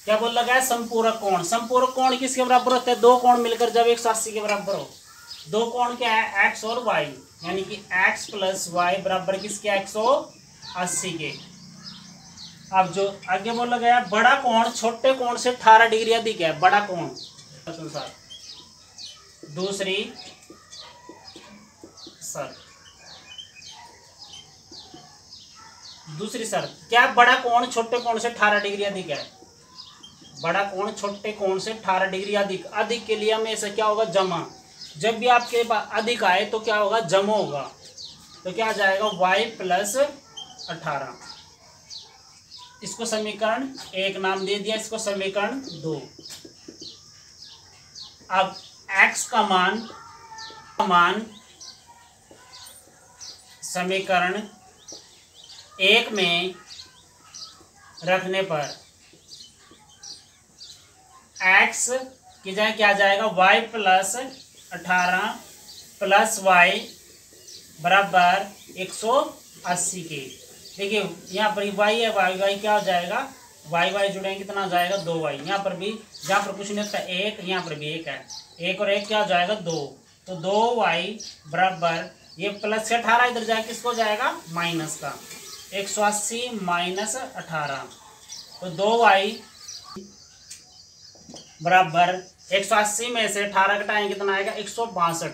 क्या बोल लगा है संपूरक कोण। संपूरक कोण किसके बराबर होता है, दो कोण मिलकर जब 180 के बराबर हो। दो कोण क्या है x और y, यानी कि x प्लस वाई बराबर किसके 180 के। अब जो आगे बोला गया बड़ा कोण छोटे कोण से 18 डिग्री अधिक है, बड़ा कोण अनुसार दूसरी शर्त क्या, बड़ा कोण छोटे कोण से 18 डिग्री अधिक है। बड़ा कोण छोटे कोण से 18 डिग्री अधिक, अधिक के लिए हमेशा क्या होगा जमा, जब भी आपके पास अधिक आए तो क्या होगा जमा होगा, तो क्या आ जाएगा y प्लस 18। इसको समीकरण 1 नाम दे दिया, इसको समीकरण 2। अब x का मान समीकरण 1 में रखने पर x की जगह क्या आ जाएगा y प्लस 18 प्लस y बराबर 180 के। देखिए यहाँ पर y है, y क्या हो जाएगा वाई वाई जुड़ेंगे कितना हो जाएगा 2y। यहाँ पर भी जहाँ पर कुछ नहीं होता 1, यहाँ पर भी 1 है, 1 और 1 क्या हो जाएगा 2, तो 2y बराबर ये प्लस से 18 इधर जाए किसको जाएगा माइनस का, 180 माइनस 18, तो 2y बराबर 180 में से 18 घटाएंगे कितना आएगा 162,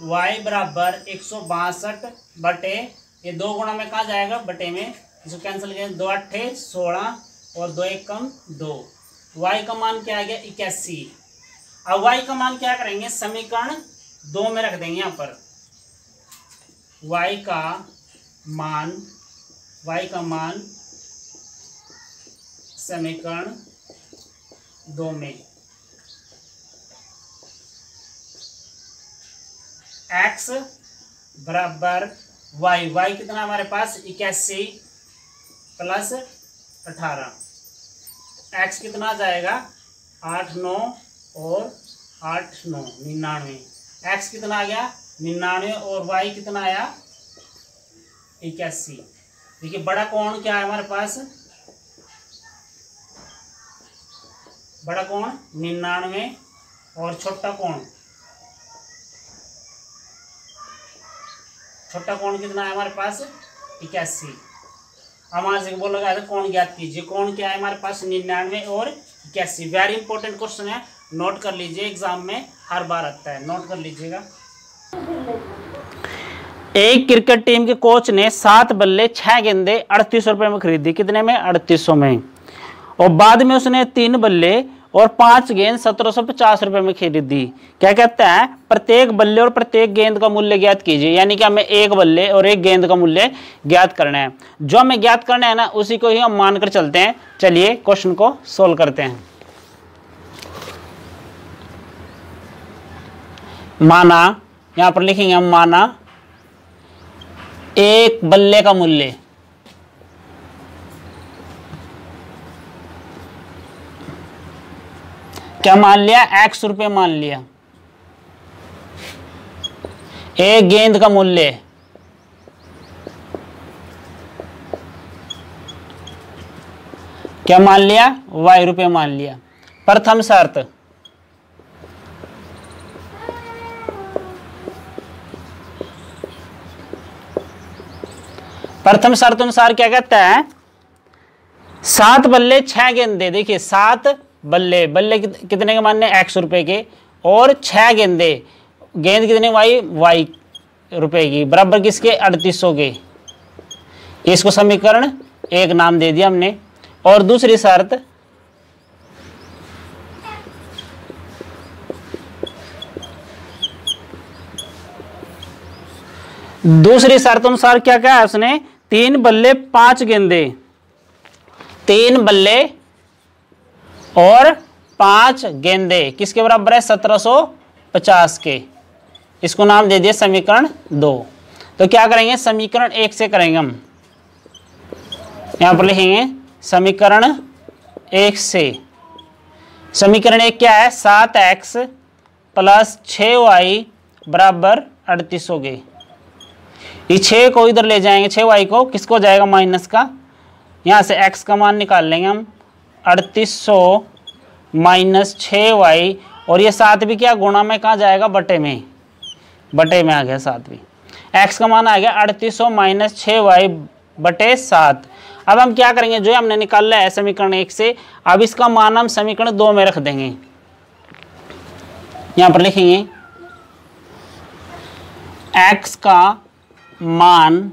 y बराबर 162 बटे ये 2 गुणा में कहा जाएगा बटे में, इसको कैंसिल करें 2 8 16 और 2 1 कम 2, y का मान क्या आ गया 81। अब y का मान क्या करेंगे समीकरण 2 में रख देंगे, यहाँ पर y का मान समीकरण 2 में x बराबर y कितना हमारे पास 81 प्लस 18, x कितना आ जाएगा 8 9 और 8 9 99, x कितना आ गया 99 और y कितना आया 81। देखिए बड़ा कोण क्या है हमारे पास, बड़ा कोण 99 और छोटा कोण कितना है हमारे पास 81। हमारे से बोला गया था कोण ज्ञात कीजिए, कोण क्या है हमारे पास 99 और 81। वेरी इंपॉर्टेंट क्वेश्चन है, नोट कर लीजिए, एग्जाम में हर बार आता है, नोट कर लीजिएगा। एक क्रिकेट टीम के कोच ने 7 बल्ले 6 गेंदे 38 रुपए में खरीदी, कितने में 3800 में, और बाद में उसने 3 बल्ले और 5 गेंद 1750 रुपए में खरीदी। क्या कहता है प्रत्येक बल्ले और प्रत्येक गेंद का मूल्य ज्ञात कीजिए, यानी कि हमें एक बल्ले और एक गेंद का मूल्य ज्ञात करना है। जो हमें ज्ञात करना है ना उसी को ही हम मानकर चलते हैं। चलिए क्वेश्चन को सोल्व करते हैं। माना, यहां पर लिखेंगे हम माना एक बल्ले का मूल्य क्या मान लिया x रुपये मान लिया, एक गेंद का मूल्य क्या मान लिया y रुपये मान लिया। प्रथम शर्त अनुसार क्या कहता है 7 बल्ले 6 गेंदे, देखिए 7 बल्ले कितने के मानने x रुपए के, और 6 गेंदे, गेंद कितने y रुपए की, बराबर किसके 3800 के। इसको समीकरण 1 नाम दे दिया हमने। और दूसरी शर्त अनुसार क्या कहा है उसने 3 बल्ले 5 गेंदे, 3 बल्ले और 5 गेंदे किसके बराबर है 1750 के। इसको नाम दे दिया समीकरण 2। तो क्या करेंगे समीकरण 1 से करेंगे हम, यहां पर लिखेंगे समीकरण 1 से। समीकरण 1 क्या है 7x प्लस 6y बराबर 3800 के। इस 6 को इधर ले जाएंगे, 6y को किसको जाएगा माइनस का, यहां से x का मान निकाल लेंगे हम 3800 माइनस 6y, और ये 7 भी क्या गुणा में कहाँ जाएगा बटे में आ गया 7 भी। x का मान आ गया 3800 माइनस 6y बटे 7। अब हम क्या करेंगे जो हमने निकाला है समीकरण 1 से, अब इसका मान हम समीकरण 2 में रख देंगे। यहां पर लिखेंगे x का मान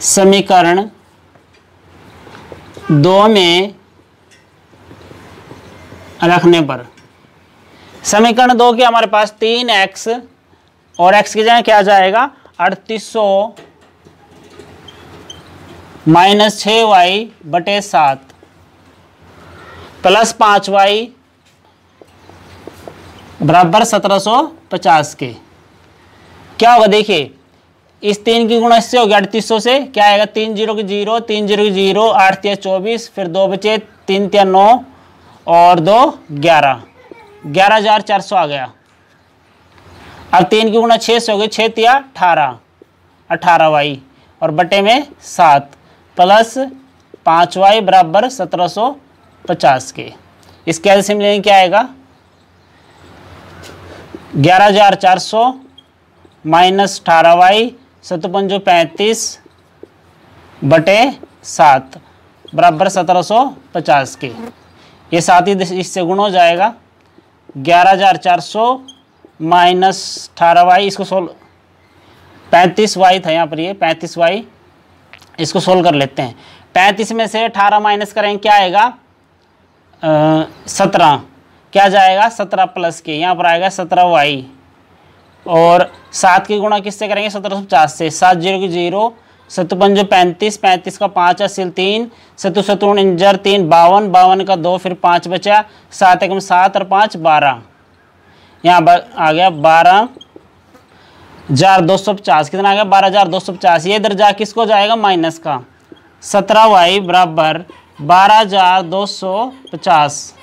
समीकरण 2 में रखने पर, समीकरण 2 के हमारे पास 3x और x की जगह क्या आ जाएगा 3800 माइनस 6y बटे 7 प्लस 5y बराबर 1750 के। क्या होगा देखिए इस 3 की गुणा इससे हो गया 3800 से, क्या आएगा 3 0 की 0, 3 0 की 0, 8 3 24, फिर 2 बचे 3 3 9 और 2 11, 11,400 आ गया। अब 3 की गुणा 6 से हो गई, 6 3 18, 18y और बटे में 7, प्लस 5y बराबर 1750 के। इसके एलसीएम लेंगे क्या आएगा, 11,400 माइनस 18y 7×5 बटे 7 बराबर 1750 के। ये 7 ही इससे गुण हो जाएगा। 11,400 माइनस 18y, इसको सोल्व 35y था यहाँ पर, ये 35y, इसको सोल्व कर लेते हैं। 35 में से 18 माइनस करेंगे क्या आएगा, 17, क्या जाएगा 17 प्लस के, यहाँ पर आएगा 17y और 7 की गुणा किससे करेंगे 1750 से। 7 0 की 0, 7×5 35 का 5 हासिल 3, 7 7 49 3 52, 52 का 2 फिर 5 बचा, 7 1 7 और 5 12, यहाँ आ गया 12,250। कितना आ गया 12,250। ये इधर जा किसको जाएगा माइनस का, 17y बराबर 12,250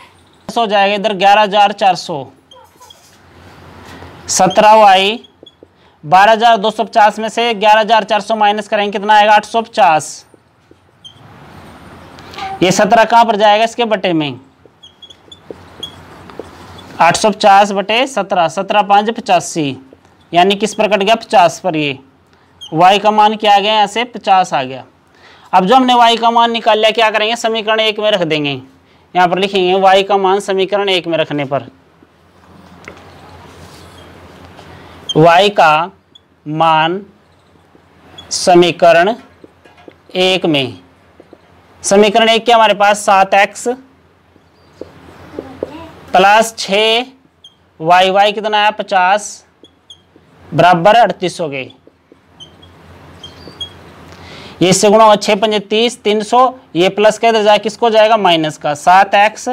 हो जाएगा इधर 11,400। 17y 12,250 में से 11,400 माइनस करेंगे कितना आएगा 850। ये 17 कहाँ पर जाएगा इसके बटे में, 850 बटे 17, 17 5 85, यानी किस पर कट गया 50 पर। ये y का मान क्या आ गया, यहाँ से 50 आ गया। अब जो हमने y का मान निकाल लिया क्या करेंगे, समीकरण 1 में रख देंगे। यहाँ पर लिखेंगे y का मान समीकरण 1 में रखने पर, y का मान समीकरण 1 में, समीकरण 1 क्या हमारे पास 7x प्लस 6y कितना है 50 बराबर 38 हो गए। ये इससे गुणा होगा 6 5 30 300, ये प्लस का इधर जाए किसको जाएगा माइनस का, 7x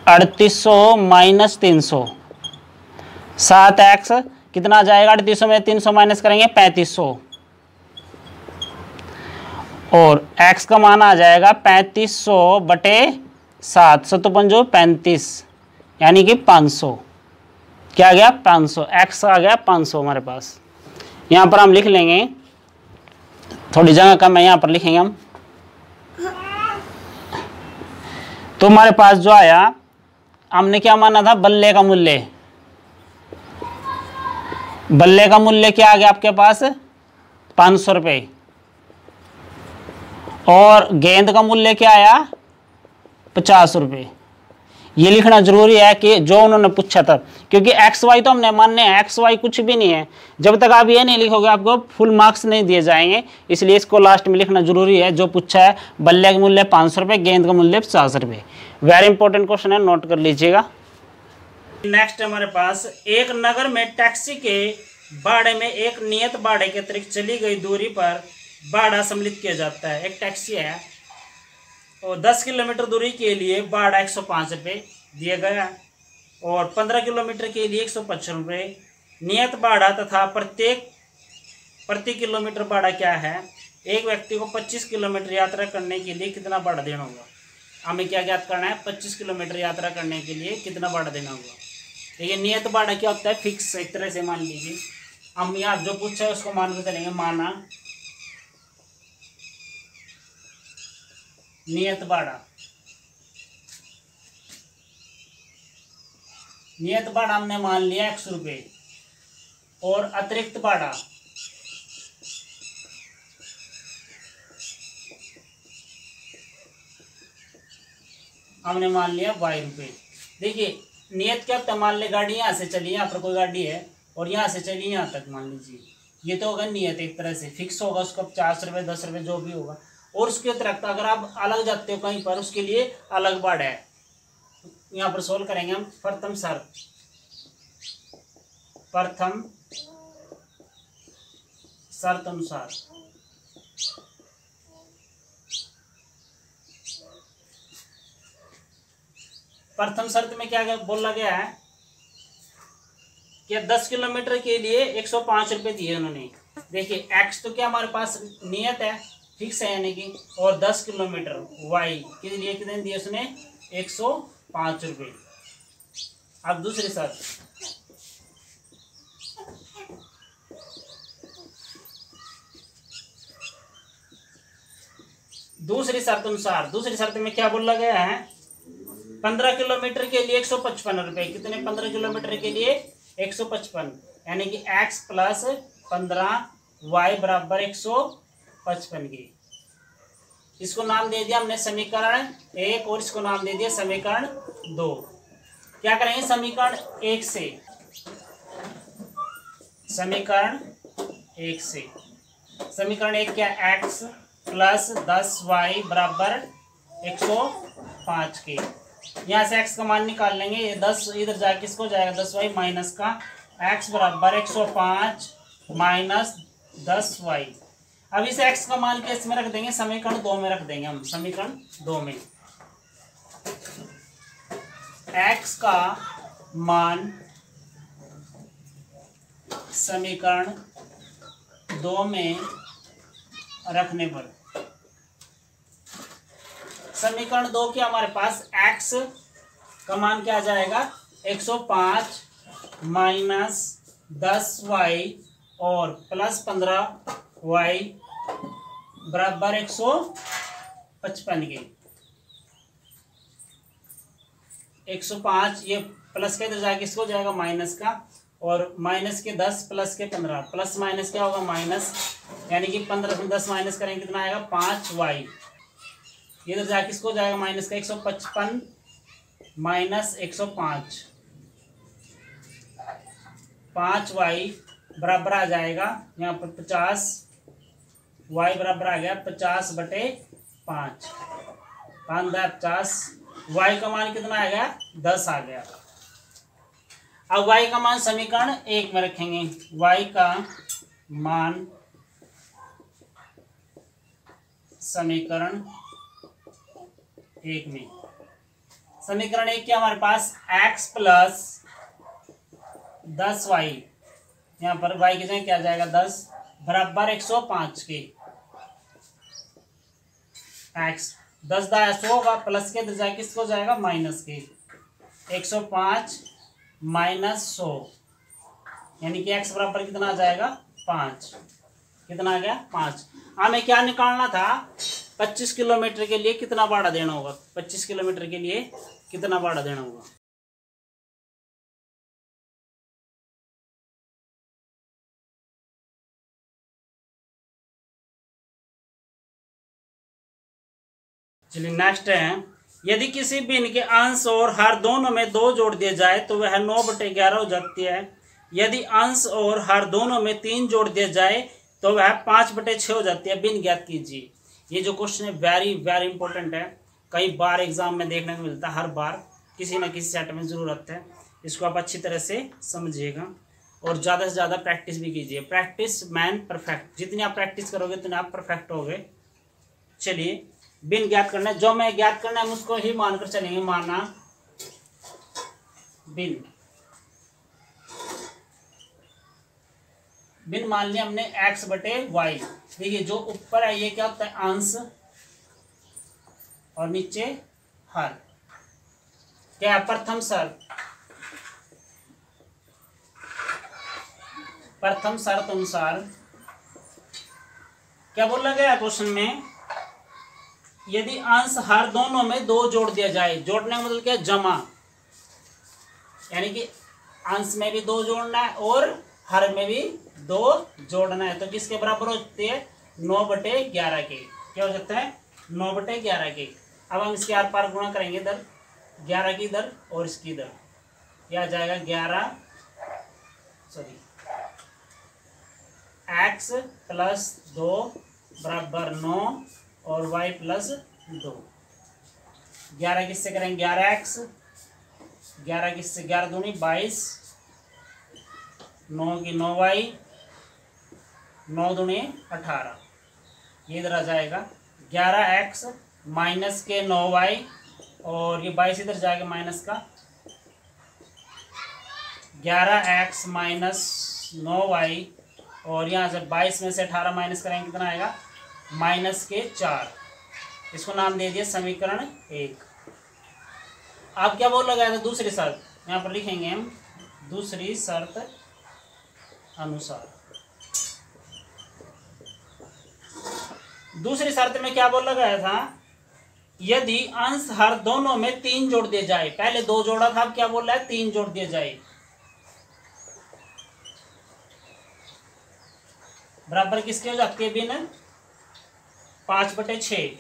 3800 माइनस 300, 7x कितना जाएगा 3800 में 300 माइनस करेंगे 3500 और x का मान आ जाएगा 3500 बटे 7, 7 5 35 यानी कि 500। क्या आ गया 500, x आ गया 500 हमारे पास। यहाँ पर हम लिख लेंगे, थोड़ी जगह कम है यहाँ पर लिखेंगे हम। तो हमारे पास जो आया, हमने क्या माना था बल्ले का मूल्य, बल्ले का मूल्य क्या आ गया आपके पास 500 रुपये और गेंद का मूल्य क्या आया 50 रुपये। ये लिखना जरूरी है कि जो उन्होंने पूछा था, क्योंकि एक्स वाई तो हमने मानने हैं, एक्स वाई कुछ भी नहीं है। जब तक आप ये नहीं लिखोगे आपको फुल मार्क्स नहीं दिए जाएंगे, इसलिए इसको लास्ट में लिखना जरूरी है। जो पूछा है बल्ले का मूल्य 500 रुपये, गेंद का मूल्य 50 रुपये। वेरी इंपॉर्टेंट क्वेश्चन है, नोट कर लीजिएगा। नेक्स्ट हमारे पास, एक नगर में टैक्सी के भाड़े में एक नियत भाड़े के अतिरिक्त चली गई दूरी पर भाड़ा सम्मिलित किया जाता है। एक टैक्सी है और 10 किलोमीटर दूरी के लिए भाड़ा 105 रुपये दिया गया और 15 किलोमीटर के लिए 155 रुपये नियत भाड़ा तथा प्रति किलोमीटर भाड़ा क्या है। एक व्यक्ति को 25 किलोमीटर यात्रा करने के लिए कितना भाड़ा देना होगा। हमें क्या ज्ञात करना है, 25 किलोमीटर यात्रा करने के लिए कितना भाड़ा देना होगा। देखिए नियत भाड़ा क्या होता है, फिक्स। एक तरह से मान लीजिए हम यहाँ जो पूछा है उसको मान के चलेंगे। माना नियत भाड़ा, नियत भाड़ा हमने मान लिया 100 रुपये और अतिरिक्त भाड़ा हमने मान लिया 22 रुपये। देखिए नियत क्या होता है, मान ले गाड़ी यहाँ से चली, यहाँ पर कोई गाड़ी है और यहाँ से चली यहाँ तक, मान लीजिए ये तो होगा नियत। एक तरह से फिक्स होगा उसका 50 रुपये 10 रुपये जो भी होगा। और उसके अतिरिक्त अगर आप अलग जाते हो कहीं पर, उसके लिए अलग भाड़ा है। यहाँ पर सोल्व करेंगे हम। प्रथम शर्त अनुसार प्रथम शर्त में क्या बोला गया है कि 10 किलोमीटर के लिए 105 रुपये दिए उन्होंने। देखिए x तो क्या हमारे पास नियत है, फिक्स है यानी कि, और 10 किलोमीटर y के लिए कितने दिए उसने 105 रुपये। अब दूसरी शर्त, दूसरी शर्त अनुसार, दूसरी शर्त में क्या बोला गया है, 15 किलोमीटर के लिए 155 रुपए, कितने, 15 किलोमीटर के लिए 155, यानी कि x प्लस 15 y बराबर 155 की। इसको नाम दे दिया हमने समीकरण 1 और इसको नाम दे दिया समीकरण 2। क्या करेंगे समीकरण 1 से, समीकरण 1 से, समीकरण 1 क्या, x प्लस 10y बराबर 105 के। यहाँ से x का मान निकाल लेंगे, ये 10 इधर जाके किसको जाएगा 10y माइनस का x बराबर 105 माइनस 10y। अब इस x का मान किस में रख देंगे, समीकरण 2 में रख देंगे हम, समीकरण 2 में x का मान समीकरण 2 में रखने पर समीकरण 2 के हमारे पास x का मान क्या आ जाएगा 105 माइनस 10y और प्लस 15y बराबर 155 के। 105 ये प्लस के इधर जाके किसको जाएगा माइनस का, और माइनस के 10 प्लस के 15, प्लस माइनस क्या होगा माइनस, यानी कि 15 में 10 माइनस करेंगे कितना आएगा 5y, इधर जाके किसको जाएगा माइनस का 155 माइनस 105, 5y बराबर आ जाएगा यहाँ पर 50, y बराबर आ गया 50/5, 50, y का मान कितना आ गया 10 आ गया। अब y का मान समीकरण 1 में रखेंगे, y का मान समीकरण 1 में, समीकरण 1 क्या हमारे पास x प्लस 10y, यहाँ पर y की जगह क्या जाएगा 10 बराबर 105 के, x 10 दाया 100 होगा, प्लस के इधर जाए किसको जाएगा माइनस के, 105 माइनस 100, यानी कि x बराबर कितना आ जाएगा 5, कितना आ गया 5। हमें क्या निकालना था 25 किलोमीटर के लिए कितना भाड़ा देना होगा, 25 किलोमीटर के लिए कितना भाड़ा देना होगा। चलिए नेक्स्ट है, यदि किसी भिन्न के अंश और हर दोनों में 2 जोड़ दिया जाए तो वह 9/11 हो जाती है। यदि अंश और हर दोनों में 3 जोड़ दिया जाए तो वह 5/6 हो जाती है। भिन्न ज्ञात कीजिए। ये जो क्वेश्चन है वेरी वेरी इंपॉर्टेंट है, कई बार एग्जाम में देखने को मिलता है, हर बार किसी न किसी सेट में जरूरत है। इसको आप अच्छी तरह से समझिएगा और ज़्यादा से ज़्यादा प्रैक्टिस भी कीजिए। प्रैक्टिस मैन परफेक्ट, जितनी आप प्रैक्टिस करोगे उतने आप परफेक्ट होगे। चलिए भिन्न ज्ञात करना है, जो मैं ज्ञात करना है उसको ही मानकर चलेंगे। माना भिन्न, भिन्न मान लिया हमने x/y। देखिए जो ऊपर है ये क्या होता है अंश और नीचे हर। क्या प्रथम शर्त अनुसार क्या बोला गया क्वेश्चन में, यदि अंश हर दोनों में 2 जोड़ दिया जाए। जोड़ने का मतलब क्या, जमा, यानी कि अंश में भी 2 जोड़ना है और हर में भी 2 जोड़ना है। तो किसके बराबर होते हैं 9/11 के। क्या हो जाता है 9/11 के। अब हम इसके आर पार गुणा करेंगे, इधर 11 की इधर और इसकी इधर, यह आ जाएगा 11 x + 2 बराबर 9 और y + 2। 11 किससे करेंगे 11x, 11 किससे 11 दूनी 22, 9 की 9y, 9 दूनी 18। ये इधर आ जाएगा 11x माइनस के 9y और ये 22 इधर जाएगा माइनस का 11x माइनस 9y और यहाँ से 22 में से 18 माइनस करेंगे कितना आएगा -4। इसको नाम दे दिया समीकरण 1। अब क्या बोला गया था दूसरी शर्त, यहाँ पर लिखेंगे हम दूसरी शर्त अनुसार। दूसरी शर्त में क्या बोला गया था, यदि अंश हर दोनों में 3 जोड़ दिए जाए, पहले 2 जोड़ा था, अब क्या बोल रहा है 3 जोड़ दिए जाए, बराबर किसके हो जाती है भिन्न 5/6।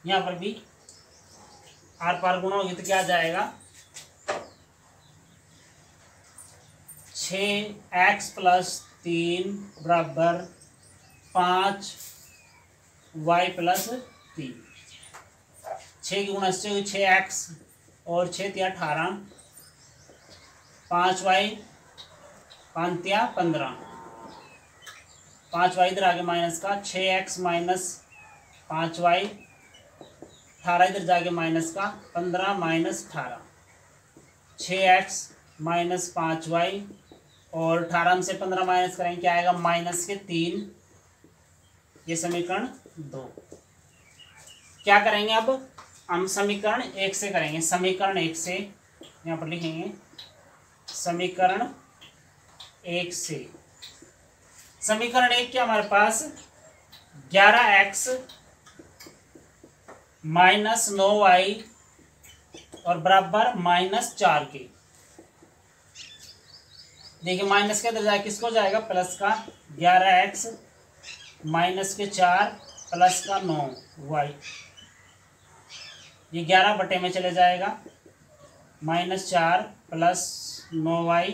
यहां पर भी आर पार गुणा होगी तो क्या आ जाएगा 6x + 3 बराबर 5y + 3। 6 की गुणा से 6x और 6 × 18, 5y 5 × 15, 5y इधर आगे माइनस का, 6x - 5y, 18 इधर जाके माइनस का, 15 - 18, 6x - 5y और 18 में से 15 माइनस करेंगे क्या आएगा -3। ये समीकरण 2। क्या करेंगे अब हम समीकरण 1 से करेंगे। समीकरण 1 से यहाँ पर लिखेंगे समीकरण 1 से। समीकरण 1 क्या हमारे पास 11x - 9y और बराबर -4 के। देखिए माइनस के अंदर जाए किसको जाएगा प्लस का 11x -4 प्लस का 9y, ये 11 बटे में चले जाएगा -4 प्लस 9y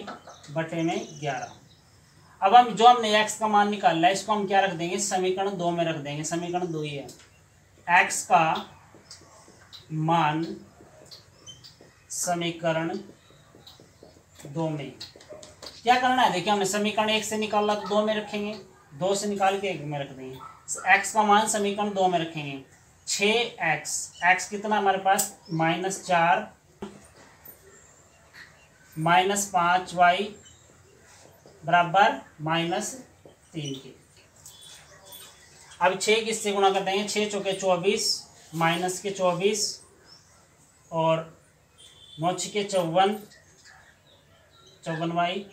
बटे में 11। अब हम जो हमने x का मान निकालना है इसको हम क्या रख देंगे समीकरण 2 में रख देंगे। समीकरण 2 ही है x का मान समीकरण 2 में। क्या करना है देखिए हमने समीकरण 1 से निकाला तो 2 में रखेंगे, 2 से निकाल के 1 में रख देंगे। x का मान समीकरण 2 में रखेंगे 6x, x कितना हमारे पास -4 -5y बराबर -3 के। अब 6 किससे गुणा कर देंगे 6 चौके 24 माइनस के 24 और 9 छके 54, 54y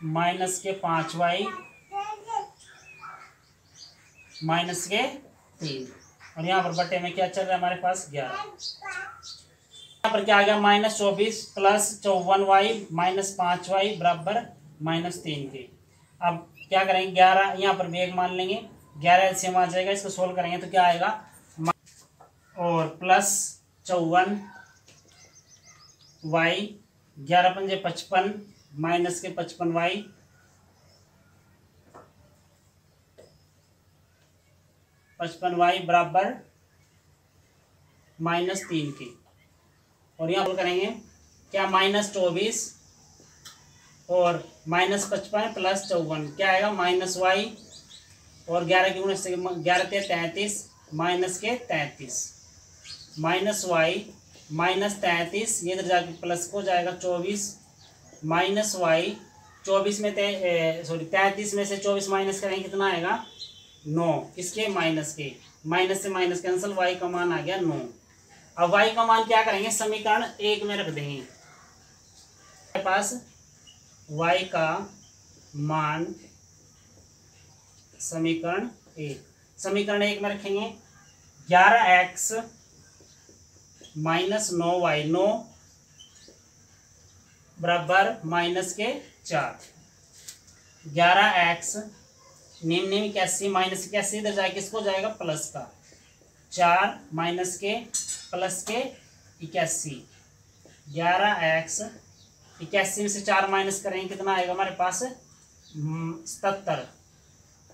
माइनस के 5y माइनस के 3 और यहाँ पर बटे में क्या चल रहा है हमारे पास 11। यहाँ पर क्या आ गया -24 प्लस 54y माइनस 5y बराबर -3 के। अब क्या करेंगे 11 यहाँ पर भी एक मान लेंगे, 11 एलसीएम आ जाएगा, इसको सोल्व करेंगे तो क्या आएगा और प्लस 54y 11 पंजे 55 माइनस के 55y बराबर -3 के। और यहाँ पर करेंगे क्या -24 और -55 प्लस 54 क्या आएगा -y और 11 की गुणा से 11 × 33 माइनस के 33 -y -33 ये इधर जाके प्लस को जाएगा 24 -y 24 में 33 में से 24 माइनस करेंगे कितना आएगा 9, किसके माइनस के, माइनस से माइनस कैंसिल, y का मान आ गया 9। अब y का मान क्या करेंगे समीकरण 1 में रख देंगे। हमारे पास y का मान समीकरण 1 में रखेंगे 11x -9y 9 बराबर -4। 11x निम्न इक्यासी माइनस इक्यासी इधर जाए किसको जाएगा प्लस का 4 माइनस के प्लस के 81, 11x 81 में से 4 माइनस करेंगे कितना आएगा हमारे पास 77,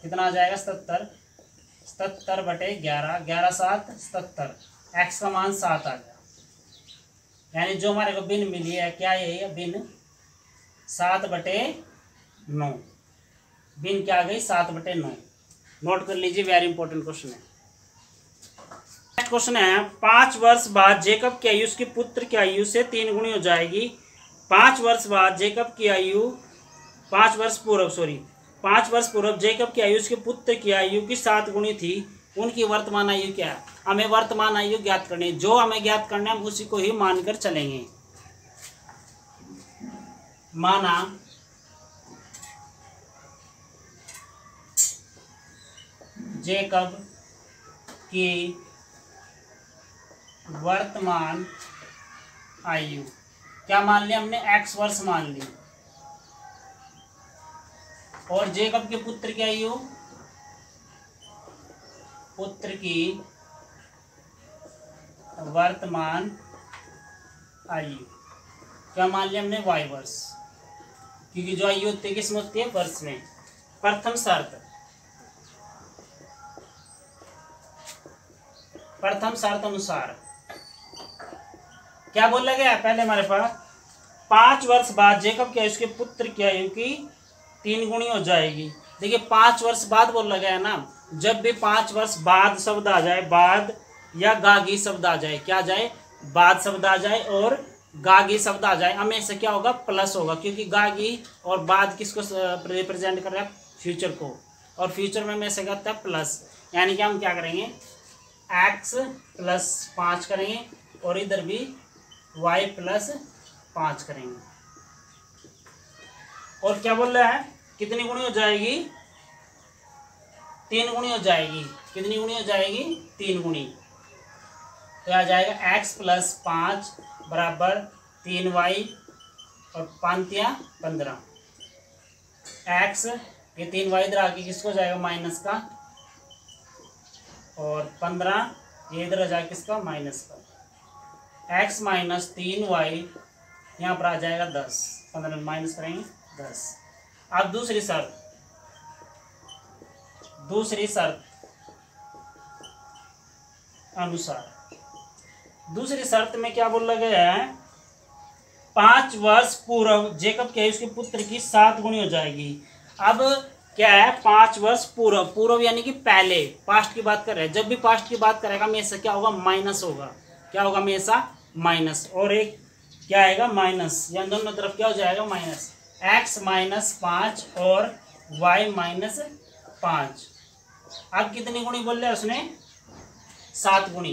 कितना आ जाएगा 77 बटे 11, 11 7 77, x का मान 7 आ गया। यानी जो हमारे को भिन्न मिली है क्या यही है भिन्न 7/9, भिन्न क्या आ गई 7/9। नोट कर लीजिए वेरी इंपॉर्टेंट क्वेश्चन है। नेक्स्ट क्वेश्चन है 5 वर्ष बाद जेकब की आयु उसके पुत्र की आयु से 3 गुनी हो जाएगी। 5 वर्ष बाद जेकब की आयु 5 वर्ष पूर्व जेकब की आयु उसके पुत्र की आयु की 7 गुनी थी, उनकी वर्तमान आयु क्या है। हमें वर्तमान आयु ज्ञात करनी है, जो हमें ज्ञात करना है हम उसी को ही मानकर चलेंगे। माना जेकब की वर्तमान आयु, क्या मान लिया हमने, x वर्ष मान ली। और जेकब के पुत्र की आयु, पुत्र की वर्तमान आयु क्या मान लिया हमने, y वर्ष, क्योंकि जो आयु होती है किस में होती है, वर्ष में। प्रथम शर्त अनुसार क्या बोला गया पहले हमारे पास, 5 वर्ष बाद जेकब की आयु उसके पुत्र की आयु की 3 गुनी हो जाएगी। देखिए 5 वर्ष बाद बोला गया ना, जब भी 5 वर्ष बाद शब्द आ जाए, बाद या गागी शब्द आ जाए, क्या जाए, बाद शब्द आ जाए और गागी शब्द आ जाए, हमेशा क्या होगा, प्लस होगा, क्योंकि गागी और बाद किसको रिप्रेजेंट कर रहा है, फ्यूचर को, और फ्यूचर में हमेशा क्या होता है, प्लस। यानी कि हम क्या करेंगे, x प्लस 5 करेंगे और इधर भी y प्लस 5 करेंगे। और क्या बोल रहा है, कितनी गुणी हो जाएगी, 3 गुणी हो जाएगी। कितनी गुणी हो जाएगी, 3 गुणी। तो आ जाएगा x प्लस 5 बराबर 3y और 5 या 15। x ये 3y इधर आके किसको जाएगा, माइनस का, और 15 ये इधर आ जाएगा किसका, माइनस का। x माइनस 3y यहाँ पर आ जाएगा 10, 15 माइनस करेंगे 10। अब दूसरी शर्त अनुसार, दूसरी शर्त में क्या बोला गया है, 5 वर्ष पूर्व जेकब के उसके पुत्र की 7 गुनी हो जाएगी। अब क्या है, 5 वर्ष पूर्व, पूर्व यानी कि पहले, पास्ट की बात कर रहे हैं। जब भी पास्ट की बात करेगा हमेशा क्या होगा, माइनस होगा। क्या होगा, हमेशा माइनस, और एक क्या आएगा, माइनस, यानी दोनों तरफ क्या हो जाएगा, माइनस। x माइनस 5 और y माइनस 5। अब कितनी गुणी बोल रहे हैं उसने, 7 गुणी।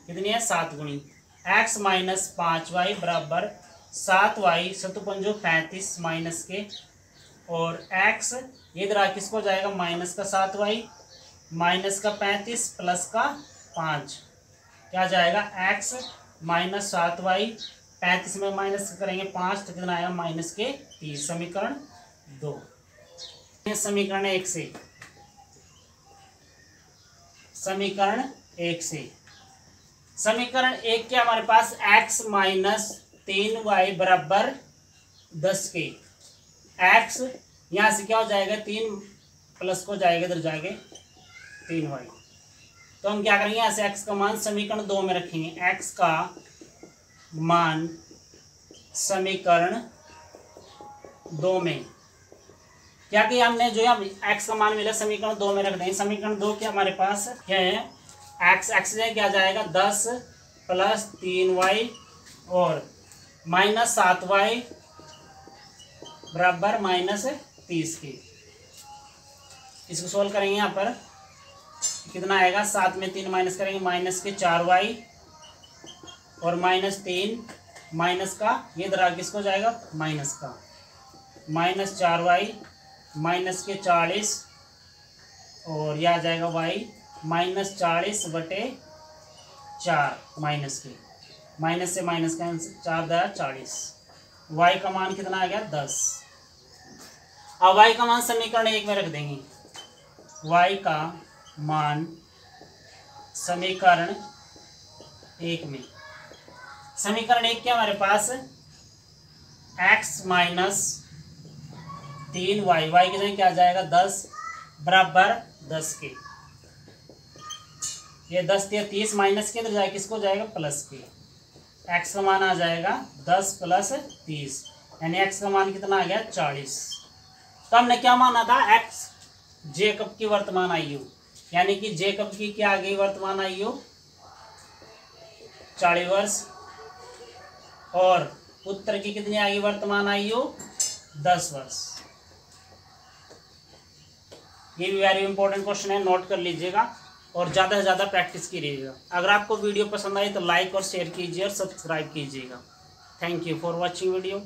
कितनी है, 7 गुणी। x माइनस 5y बराबर 7y, 7 पंजो 35 माइनस के, और x ये इधर किसको जाएगा, माइनस का 7y माइनस का 35 प्लस का 5, क्या जाएगा, x माइनस 7y, 35 में माइनस करेंगे 5 तो कितना आएगा, माइनस के 30। समीकरण 2। समीकरण 1 से, समीकरण 1 से, समीकरण 1 के हमारे पास x माइनस 3y बराबर 10 के, x यहाँ से क्या हो जाएगा, 3 प्लस को जाएगा, इधर जाएंगे 3y। तो हम क्या करेंगे, यहाँ से x का मान समीकरण 2 में रखेंगे। x का मान समीकरण 2 में क्या किया हमने, जो यहाँ x का मान मिला समीकरण 2 में रख देंगे। समीकरण 2 के हमारे पास क्या है, x क्या जाएगा, 10 प्लस 3y और माइनस 7y बराबर माइनस 30 के। इसको सोल्व करेंगे, यहाँ पर कितना आएगा, 7 में 3 माइनस करेंगे, माइनस के 4y और माइनस 3 माइनस का, ये इधर किसको जाएगा, माइनस का, माइनस 4y माइनस के 40 और यह आ जाएगा y माइनस 40/4 माइनस के, माइनस से माइनस का 4×40, y का मान कितना आ गया, 10। अब y का मान समीकरण 1 में रख देंगे। y का मान समीकरण 1 में, समीकरण 1 के हमारे पास x माइनस 3y, y की जगह क्या आ जाएगा, 10 बराबर 10 के, ये 10 या 30 माइनस के, इधर जाए किसको जाएगा, प्लस के। x का मान आ जाएगा 10 प्लस 30, यानी x का मान कितना आ गया, 40। तो हमने क्या माना था, x जेकब की वर्तमान आयु, यानी कि जेकब की क्या आ गई वर्तमान आयु, 40 वर्ष, और पुत्र की कितनी आ गई वर्तमान आयु, 10 वर्ष। ये भी वेरी इंपॉर्टेंट क्वेश्चन है, नोट कर लीजिएगा और ज़्यादा से ज़्यादा प्रैक्टिस कीजिएगा। अगर आपको वीडियो पसंद आई तो लाइक और शेयर कीजिए और सब्सक्राइब कीजिएगा। Thank you for watching video.